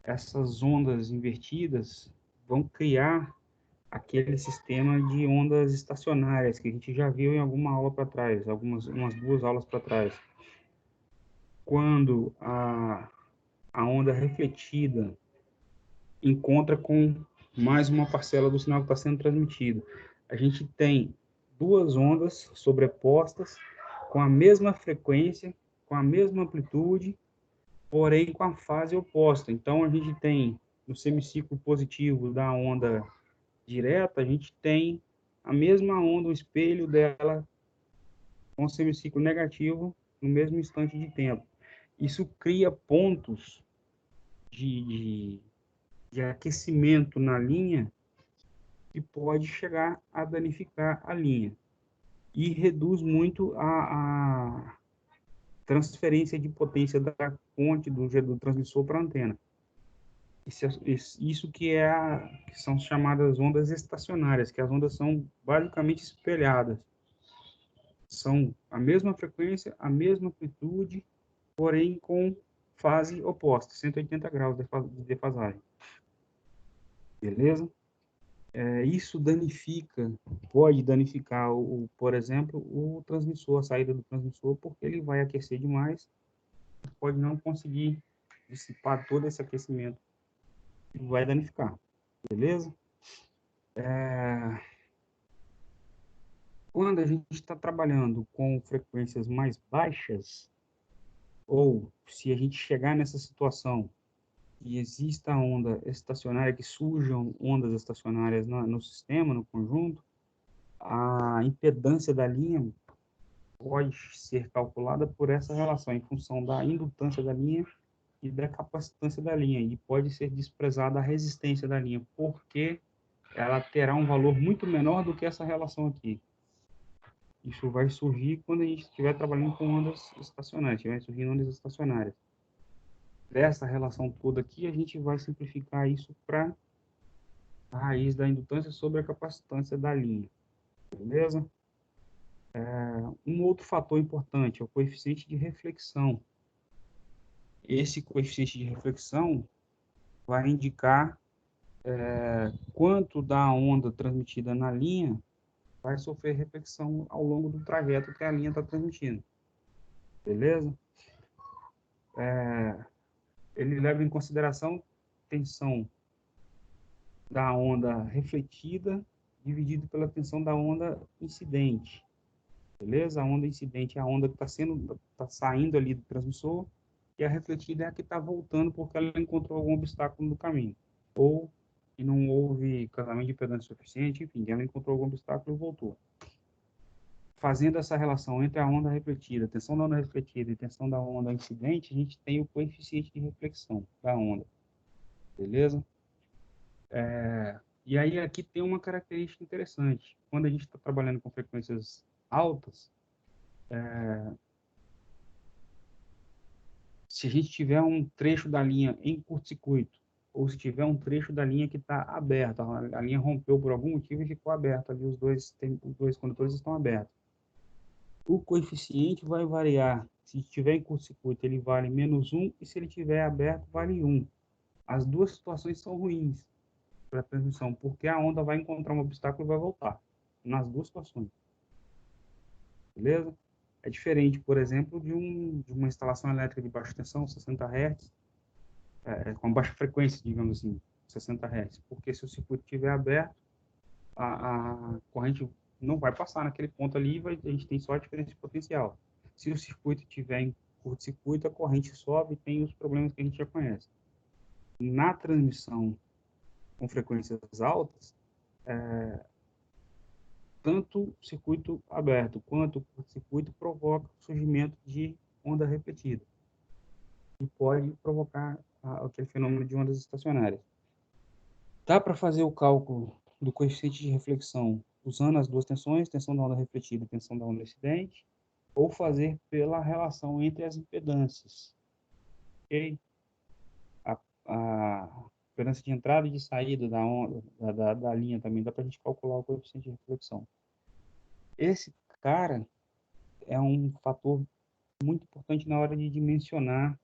Speaker 1: Essas ondas invertidas vão criar aquele sistema de ondas estacionárias que a gente já viu em alguma aula para trás, umas 2 aulas para trás. Quando a onda refletida encontra com mais uma parcela do sinal que está sendo transmitido, a gente tem 2 ondas sobrepostas com a mesma frequência, com a mesma amplitude, porém com a fase oposta. Então, a gente tem no semiciclo positivo da onda direta, a gente tem a mesma onda, o espelho dela com o semiciclo negativo no mesmo instante de tempo. Isso cria pontos de aquecimento na linha que pode chegar a danificar a linha e reduz muito a transferência de potência da fonte do transmissor para a antena. Isso que são chamadas ondas estacionárias, que as ondas são basicamente espelhadas. São a mesma frequência, a mesma amplitude, porém com fase oposta, 180 graus de defasagem. Beleza? Isso pode danificar, por exemplo, o transmissor, a saída do transmissor, porque ele vai aquecer demais, pode não conseguir dissipar todo esse aquecimento e vai danificar. Beleza? Quando a gente está trabalhando com frequências mais baixas, ou se a gente chegar nessa situação e exista onda estacionária, que surjam ondas estacionárias no sistema, no conjunto, a impedância da linha pode ser calculada por essa relação, em função da indutância da linha e da capacitância da linha, e pode ser desprezada a resistência da linha, porque ela terá um valor muito menor do que essa relação aqui. Isso vai surgir quando a gente estiver trabalhando com ondas estacionárias, estiver surgindo ondas estacionárias. Dessa relação toda aqui, a gente vai simplificar isso para a raiz da indutância sobre a capacitância da linha. Beleza? Um outro fator importante é o coeficiente de reflexão. Esse coeficiente de reflexão vai indicar quanto da onda transmitida na linha vai sofrer reflexão ao longo do trajeto que a linha está transmitindo. Beleza? Ele leva em consideração a tensão da onda refletida dividido pela tensão da onda incidente. Beleza? A onda incidente é a onda que está saindo ali do transmissor, e a refletida é a que está voltando porque ela encontrou algum obstáculo no caminho. Ou que não houve casamento de impedância suficiente, enfim, ela encontrou algum obstáculo e voltou. Fazendo essa relação entre a onda refletida, a tensão da onda refletida e a tensão da onda incidente, a gente tem o coeficiente de reflexão da onda. Beleza? E aí aqui tem uma característica interessante. Quando a gente está trabalhando com frequências altas, se a gente tiver um trecho da linha em curto-circuito, ou se tiver um trecho da linha que está aberta, a linha rompeu por algum motivo e ficou aberta, ali os dois condutores estão abertos. O coeficiente vai variar. Se estiver em curto-circuito, ele vale -1, e se ele estiver aberto, vale 1. As duas situações são ruins para a transmissão, porque a onda vai encontrar um obstáculo e vai voltar, nas duas situações. Beleza? É diferente, por exemplo, de uma instalação elétrica de baixa tensão, 60 Hz, com baixa frequência, digamos assim, 60 Hz, porque se o circuito estiver aberto, a corrente não vai passar naquele ponto ali, a gente tem só a diferença de potencial. Se o circuito estiver em curto-circuito, a corrente sobe e tem os problemas que a gente já conhece. Na transmissão com frequências altas, tanto circuito aberto quanto curto-circuito provoca o surgimento de onda refletida, e pode provocar aquele fenômeno de ondas estacionárias. Dá para fazer o cálculo do coeficiente de reflexão usando as duas tensões, tensão da onda refletida e tensão da onda incidente, ou fazer pela relação entre as impedâncias. Ok? A impedância de entrada e de saída da onda, da linha também, dá para a gente calcular o coeficiente de reflexão. Esse cara é um fator muito importante na hora de dimensionar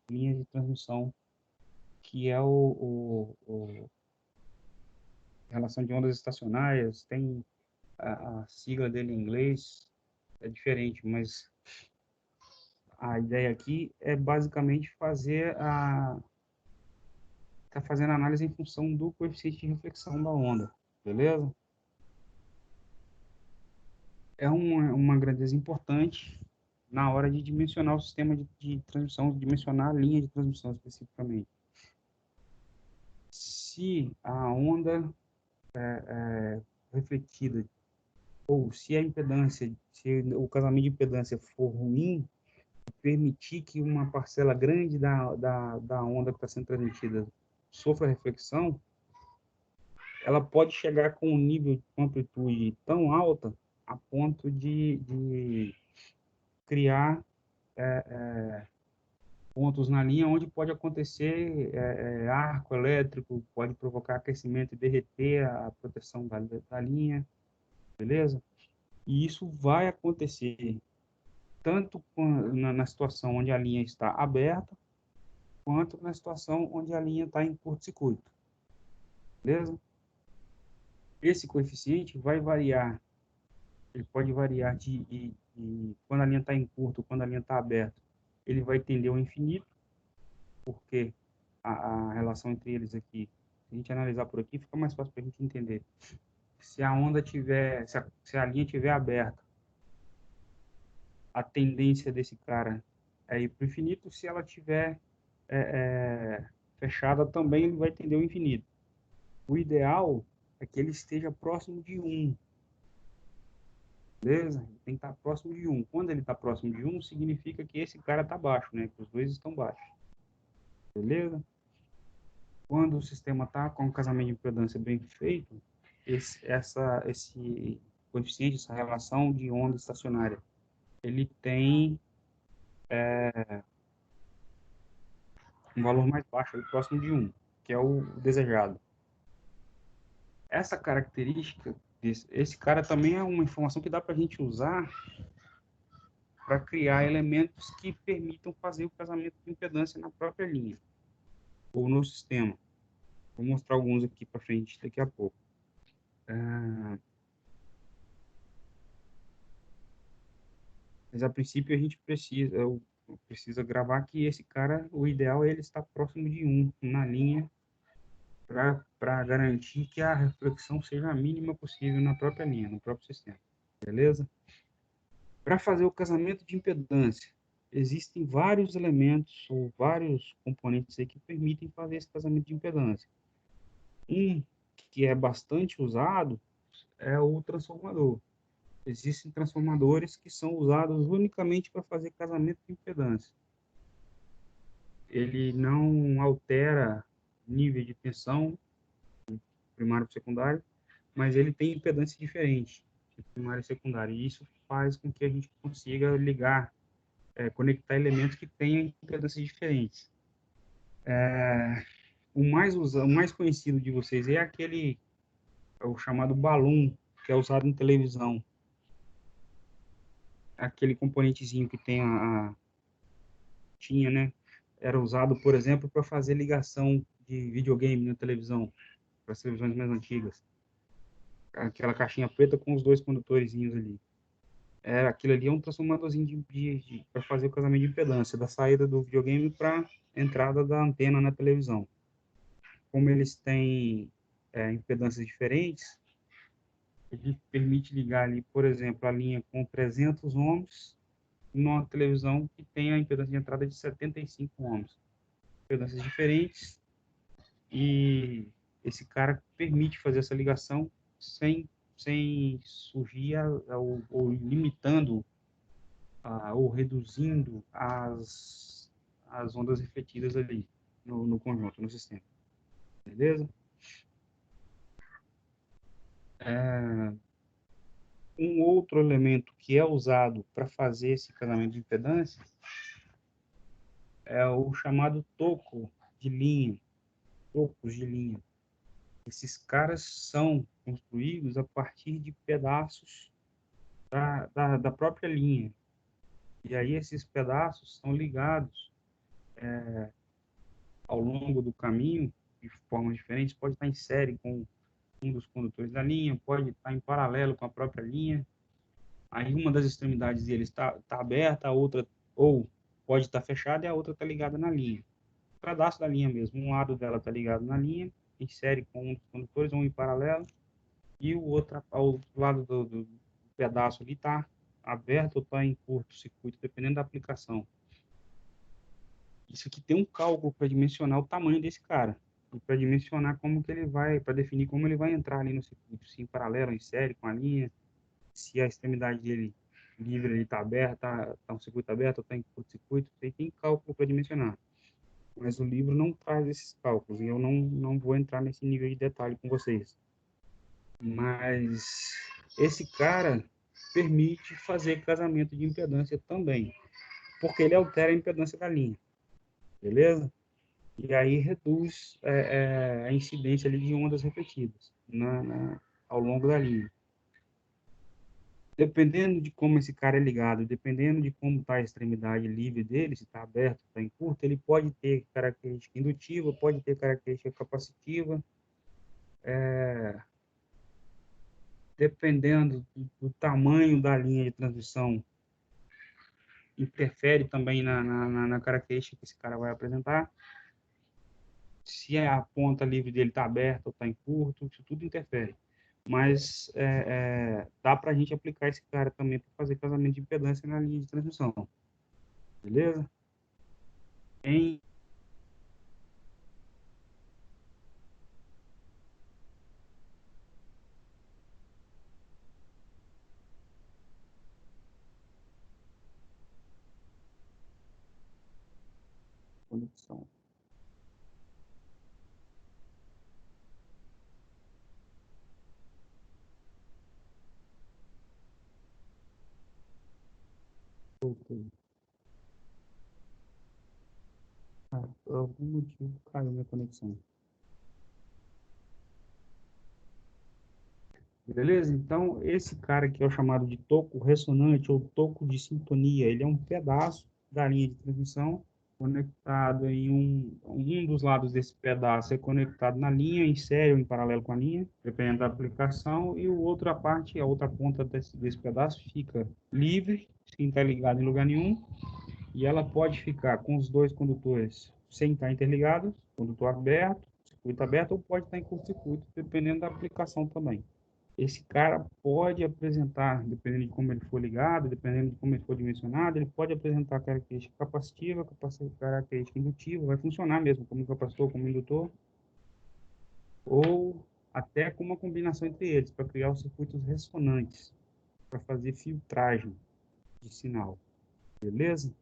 Speaker 1: linhas de transmissão, que é relação de ondas estacionárias, tem a sigla dele em inglês, é diferente, mas a ideia aqui é basicamente tá fazendo análise em função do coeficiente de reflexão da onda, beleza? É uma grandeza importante na hora de dimensionar o sistema de transmissão, dimensionar a linha de transmissão especificamente. Se a onda refletida, ou se a impedância, se o casamento de impedância for ruim, permitir que uma parcela grande da onda que está sendo transmitida sofra reflexão, ela pode chegar com um nível de amplitude tão alta a ponto de criar pontos na linha onde pode acontecer arco elétrico, pode provocar aquecimento e derreter a proteção da linha, beleza? E isso vai acontecer tanto na situação onde a linha está aberta, quanto na situação onde a linha está em curto-circuito, beleza? Esse coeficiente vai variar, ele pode variar de quando a linha está em curto, quando a linha está aberta, ele vai tender ao infinito, porque a relação entre eles aqui, se a gente analisar por aqui, fica mais fácil para a gente entender. Se a onda tiver, se a linha tiver aberta, a tendência desse cara é ir para o infinito. Se ela tiver fechada também, ele vai tender ao infinito. O ideal é que ele esteja próximo de 1. Beleza? Ele tem que estar próximo de 1. Quando ele está próximo de 1, significa que esse cara está baixo, né? Que os dois estão baixos. Beleza? Quando o sistema está com um casamento de impedância bem feito, esse coeficiente, essa relação de onda estacionária, ele tem um valor mais baixo, próximo de 1, que é o desejado. Essa característica, esse cara também é uma informação que dá para a gente usar para criar elementos que permitam fazer o casamento de impedância na própria linha ou no sistema. Vou mostrar alguns aqui para frente daqui a pouco. Mas a princípio a gente precisa gravar que esse cara, o ideal é ele estar próximo de 1 na linha para garantir que a reflexão seja a mínima possível na própria linha, no próprio sistema. Beleza? Para fazer o casamento de impedância, existem vários elementos ou vários componentes aí que permitem fazer esse casamento de impedância. Um que é bastante usado é o transformador. Existem transformadores que são usados unicamente para fazer casamento de impedância. Ele não altera nível de tensão primário para secundário, mas ele tem impedância diferente de primário e secundário. E isso faz com que a gente consiga ligar, conectar elementos que tenham impedâncias diferentes. O mais conhecido de vocês é o chamado balloon, que é usado em televisão. Aquele componentezinho que tem tinha, né? Era usado, por exemplo, para fazer ligação de videogame na televisão, para as televisões mais antigas. Aquela caixinha preta com os dois condutorzinhos ali. Aquilo ali é um transformadorzinho para fazer o casamento de impedância, da saída do videogame para a entrada da antena na televisão. Como eles têm impedâncias diferentes, ele permite ligar ali, por exemplo, a linha com 300 ohms numa televisão que tem a impedância de entrada de 75 ohms. Impedâncias diferentes, e esse cara permite fazer essa ligação sem surgir ou limitando ou reduzindo as ondas refletidas ali no conjunto, no sistema. Beleza? Um outro elemento que é usado para fazer esse casamento de impedância é o chamado toco de linha, tocos de linha. Esses caras são construídos a partir de pedaços da própria linha. E aí esses pedaços são ligados ao longo do caminho, de formas diferentes, pode estar em série com um dos condutores da linha, pode estar em paralelo com a própria linha. Aí uma das extremidades dele está aberta, a outra, ou pode estar fechada e a outra está ligada na linha. Um pedaço da linha mesmo, um lado dela está ligado na linha, em série com um dos condutores, um em paralelo, e o outro, ao lado do pedaço ali, está aberto ou está em curto-circuito, dependendo da aplicação. Isso aqui tem um cálculo para dimensionar o tamanho desse cara, para dimensionar como que ele vai, para definir como ele vai entrar ali no circuito, se em paralelo, em série com a linha, se a extremidade dele livre ele está aberta, está um circuito aberto, está em curto-circuito, aí tem cálculo para dimensionar. Mas o livro não traz esses cálculos, e eu não vou entrar nesse nível de detalhe com vocês. Mas esse cara permite fazer casamento de impedância também, porque ele altera a impedância da linha, beleza? E aí reduz a incidência ali de ondas repetidas ao longo da linha. Dependendo de como esse cara é ligado, dependendo de como está a extremidade livre dele, se está aberto, está em curto, ele pode ter característica indutiva, pode ter característica capacitiva, dependendo do tamanho da linha de transmissão, interfere também na característica que esse cara vai apresentar. Se a ponta livre dele está aberta ou está em curto, isso tudo interfere. Mas dá para a gente aplicar esse cara também para fazer casamento de impedância na linha de transmissão. Beleza? Em conexão. Voltei. Por algum motivo caiu minha conexão. Beleza? Então, esse cara aqui é o chamado de toco ressonante ou toco de sintonia. Ele é um pedaço da linha de transmissão conectado em um dos lados desse pedaço é conectado na linha, em série ou em paralelo com a linha, dependendo da aplicação, e a outra ponta desse pedaço fica livre, sem estar ligado em lugar nenhum, e ela pode ficar com os dois condutores sem estar interligados, condutor aberto, circuito aberto, ou pode estar em curto-circuito, dependendo da aplicação também. Esse cara pode apresentar, dependendo de como ele for ligado, dependendo de como ele for dimensionado, ele pode apresentar característica capacitiva, característica indutiva, vai funcionar mesmo como capacitor, como indutor, ou até com uma combinação entre eles, para criar os circuitos ressonantes, para fazer filtragem de sinal. Beleza?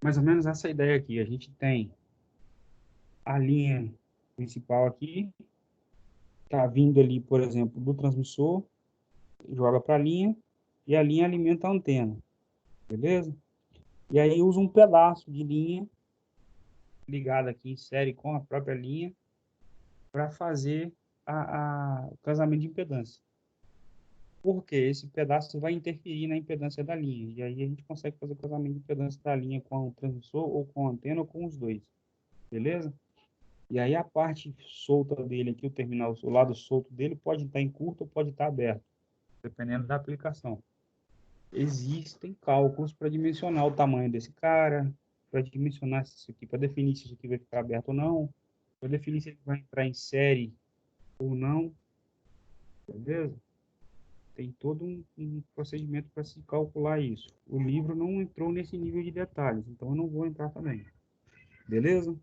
Speaker 1: Mais ou menos essa ideia aqui. A gente tem a linha principal aqui, está vindo ali, por exemplo, do transmissor, joga para a linha alimenta a antena, beleza? E aí usa um pedaço de linha ligado aqui em série com a própria linha para fazer o casamento de impedância. Porque esse pedaço vai interferir na impedância da linha. E aí a gente consegue fazer o casamento de impedância da linha com o transmissor, ou com a antena, ou com os dois. Beleza? E aí a parte solta dele aqui, o terminal, o lado solto dele, pode estar em curto ou pode estar aberto, dependendo da aplicação. Existem cálculos para dimensionar o tamanho desse cara, para dimensionar isso aqui, para definir se isso aqui vai ficar aberto ou não, para definir se ele vai entrar em série ou não, beleza? Tem todo um procedimento para se calcular isso. O livro não entrou nesse nível de detalhes, então eu não vou entrar também, beleza?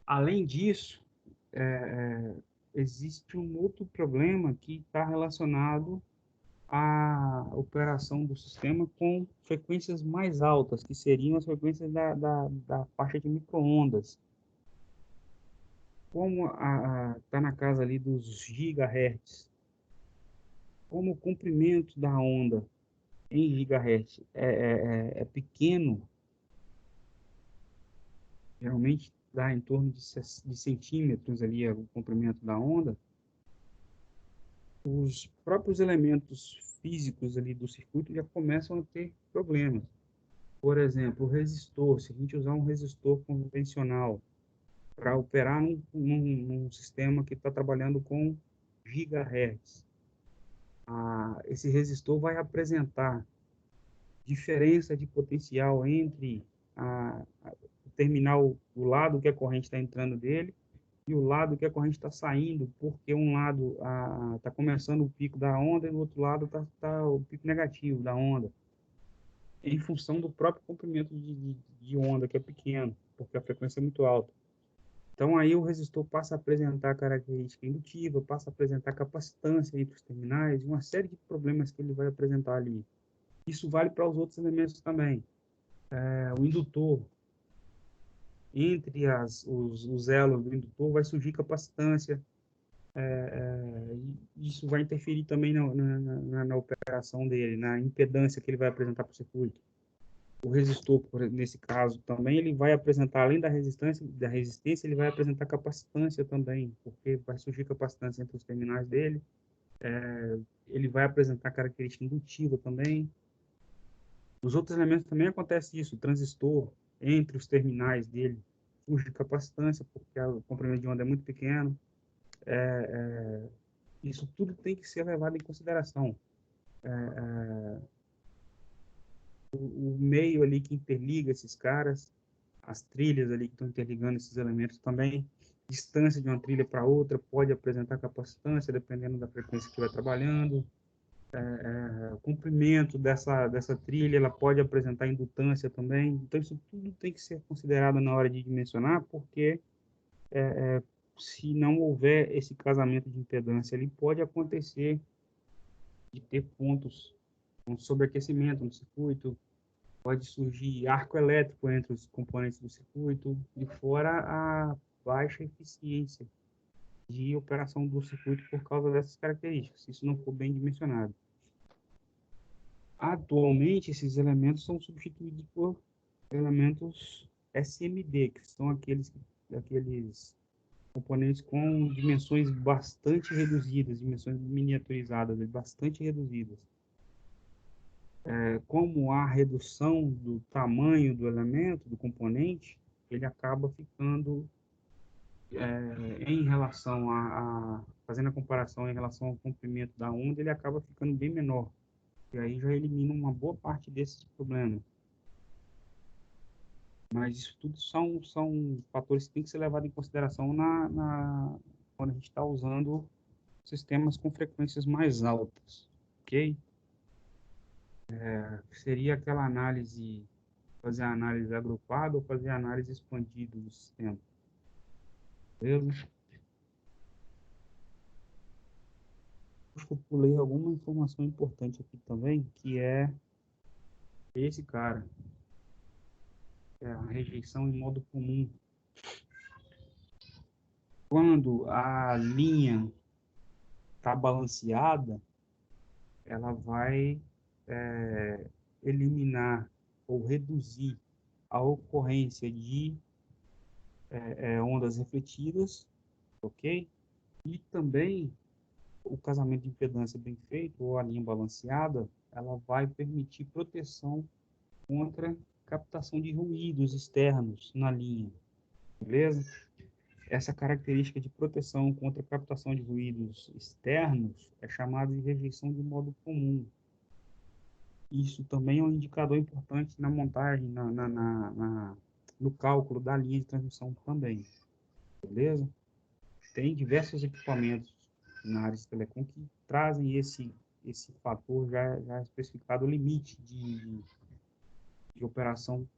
Speaker 1: Além disso, existe um outro problema que está relacionado à operação do sistema com frequências mais altas, que seriam as frequências da faixa de microondas. como tá na casa ali dos gigahertz, como o comprimento da onda em gigahertz é pequeno, geralmente dá em torno de centímetros ali o comprimento da onda, os próprios elementos físicos ali do circuito já começam a ter problemas. Por exemplo, o resistor, se a gente usar um resistor convencional para operar num sistema que está trabalhando com gigahertz, esse resistor vai apresentar diferença de potencial entre o terminal, o lado que a corrente está entrando dele, e o lado que a corrente está saindo, porque um lado está começando o pico da onda e o outro lado está o pico negativo da onda, em função do próprio comprimento de onda, que é pequeno, porque a frequência é muito alta. Então, aí o resistor passa a apresentar característica indutiva, passa a apresentar capacitância entre os terminais, uma série de problemas que ele vai apresentar ali. Isso vale para os outros elementos também. O indutor, entre os elos do indutor, vai surgir capacitância, e isso vai interferir também na operação dele, na impedância que ele vai apresentar para o circuito. O resistor, nesse caso, também ele vai apresentar, além da resistência, ele vai apresentar capacitância também, porque vai surgir capacitância entre os terminais dele. Ele vai apresentar característica indutiva também. Os outros elementos também acontece isso. O transistor, entre os terminais dele, surge capacitância, porque o comprimento de onda é muito pequeno. Isso tudo tem que ser levado em consideração. O meio ali que interliga esses caras, as trilhas ali que estão interligando esses elementos também, distância de uma trilha para outra pode apresentar capacitância, dependendo da frequência que estiver trabalhando. O comprimento dessa trilha, ela pode apresentar indutância também. Então, isso tudo tem que ser considerado na hora de dimensionar, porque se não houver esse casamento de impedância ali, pode acontecer de ter pontos com sobreaquecimento no circuito, pode surgir arco elétrico entre os componentes do circuito, e fora a baixa eficiência de operação do circuito por causa dessas características, se isso não for bem dimensionado. Atualmente, esses elementos são substituídos por elementos SMD, que são aqueles componentes com dimensões bastante reduzidas, dimensões miniaturizadas, bastante reduzidas. Como há redução do tamanho do elemento, do componente, ele acaba ficando, em relação fazendo a comparação em relação ao comprimento da onda, ele acaba ficando bem menor. E aí já elimina uma boa parte desses problemas. Mas isso tudo são fatores que têm que ser levados em consideração quando a gente está usando sistemas com frequências mais altas, ok? Seria aquela análise, fazer a análise agrupada ou fazer a análise expandida do sistema, beleza? Acho que eu pulei alguma informação importante aqui também, que é esse cara, a rejeição em modo comum. Quando a linha está balanceada, ela vai eliminar ou reduzir a ocorrência de ondas refletidas, ok? E também o casamento de impedância bem feito, ou a linha balanceada, ela vai permitir proteção contra captação de ruídos externos na linha, beleza? Essa característica de proteção contra captação de ruídos externos é chamada de rejeição de modo comum. Isso também é um indicador importante na montagem, no cálculo da linha de transmissão também, beleza? Tem diversos equipamentos na área de telecom que trazem esse fator já especificado, o limite de operação,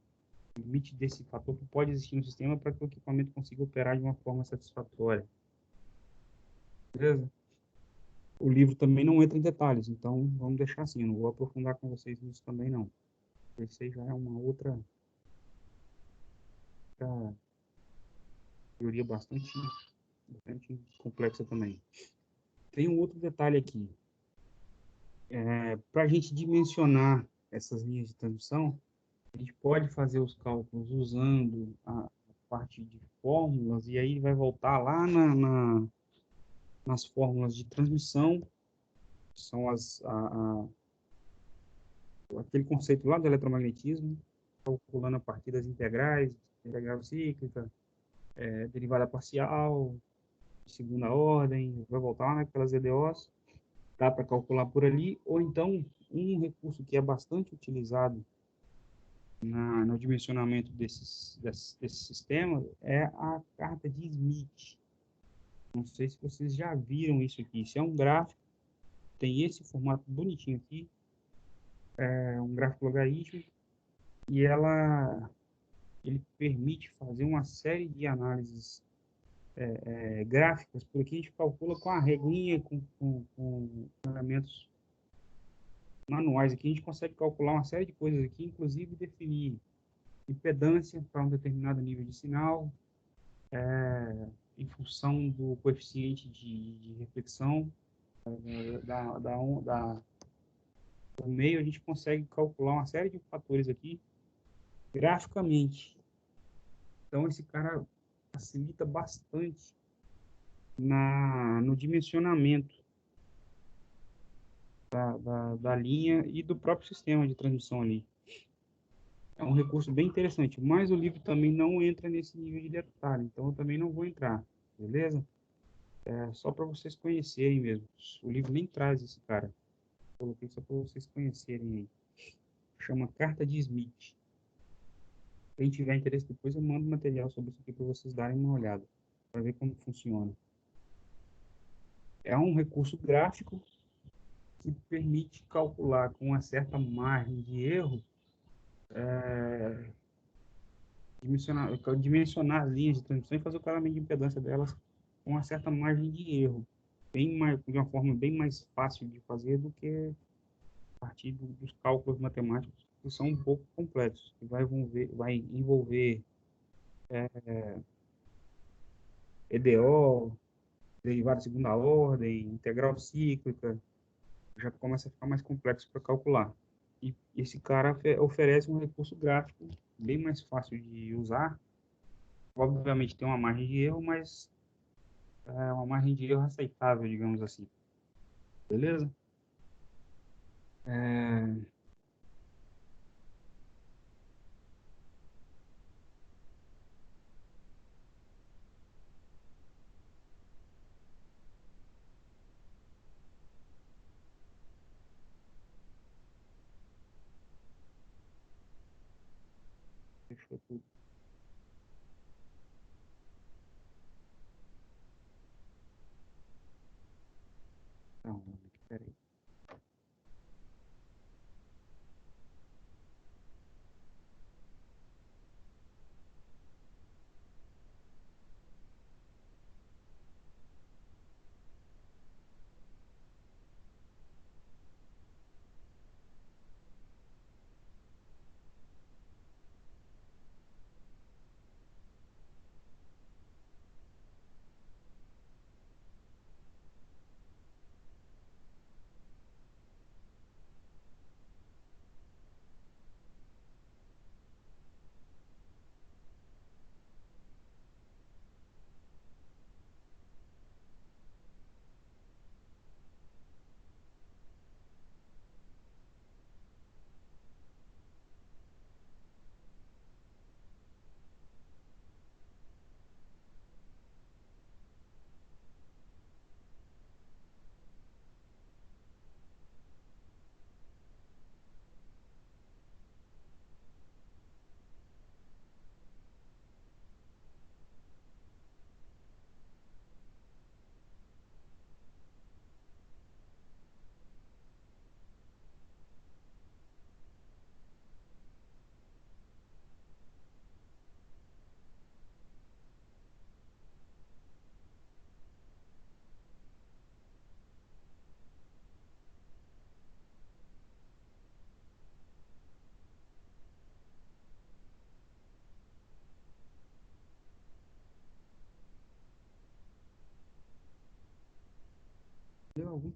Speaker 1: o limite desse fator que pode existir no sistema para que o equipamento consiga operar de uma forma satisfatória, beleza? O livro também não entra em detalhes, então vamos deixar assim, eu não vou aprofundar com vocês nisso também não. Esse aí já é uma outra teoria bastante bastante complexa também. Tem um outro detalhe aqui. Para a gente dimensionar essas linhas de transmissão, a gente pode fazer os cálculos usando a parte de fórmulas, e aí vai voltar lá nas fórmulas de transmissão, que são aquele conceito lá do eletromagnetismo, calculando a partir das integrais, integral cíclica, derivada parcial, de segunda ordem, vai voltar lá naquelas EDOs, dá para calcular por ali, ou então um recurso que é bastante utilizado no dimensionamento desses sistemas é a carta de Smith. Não sei se vocês já viram isso aqui. Isso é um gráfico, tem esse formato bonitinho aqui, é um gráfico logarítmico, e ele permite fazer uma série de análises gráficas, porque a gente calcula com a regrinha, com elementos manuais aqui, a gente consegue calcular uma série de coisas aqui, inclusive definir impedância para um determinado nível de sinal, em função do coeficiente de reflexão do meio, a gente consegue calcular uma série de fatores aqui graficamente. Então, esse cara facilita bastante no dimensionamento da linha e do próprio sistema de transmissão ali. É um recurso bem interessante, mas o livro também não entra nesse nível de detalhe, então eu também não vou entrar, beleza? É só para vocês conhecerem mesmo. O livro nem traz esse cara. Coloquei só para vocês conhecerem aí. Chama Carta de Smith. Quem tiver interesse depois eu mando material sobre isso aqui para vocês darem uma olhada, para ver como funciona. É um recurso gráfico que permite calcular com uma certa margem de erro, dimensionar as linhas de transmissão e fazer o casamento de impedância delas com uma certa margem de erro, de uma forma bem mais fácil de fazer do que a partir dos cálculos matemáticos, que são um pouco complexos, que vai envolver EDO, derivada de segunda ordem, integral cíclica, já começa a ficar mais complexo para calcular. E esse cara oferece um recurso gráfico bem mais fácil de usar. Obviamente tem uma margem de erro, mas é uma margem de erro aceitável, digamos assim. Beleza? É... Fechou tudo. Não, peraí.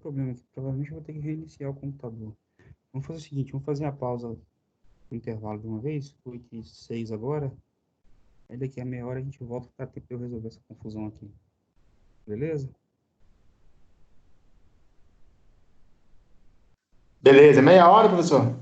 Speaker 1: problema aqui. Provavelmente eu vou ter que reiniciar o computador. Vamos fazer o seguinte, vamos fazer a pausa no intervalo de uma vez, 8h06 agora. Aí daqui a meia hora a gente volta para ter para eu resolver essa confusão aqui. Beleza?
Speaker 3: Beleza, meia hora, professor?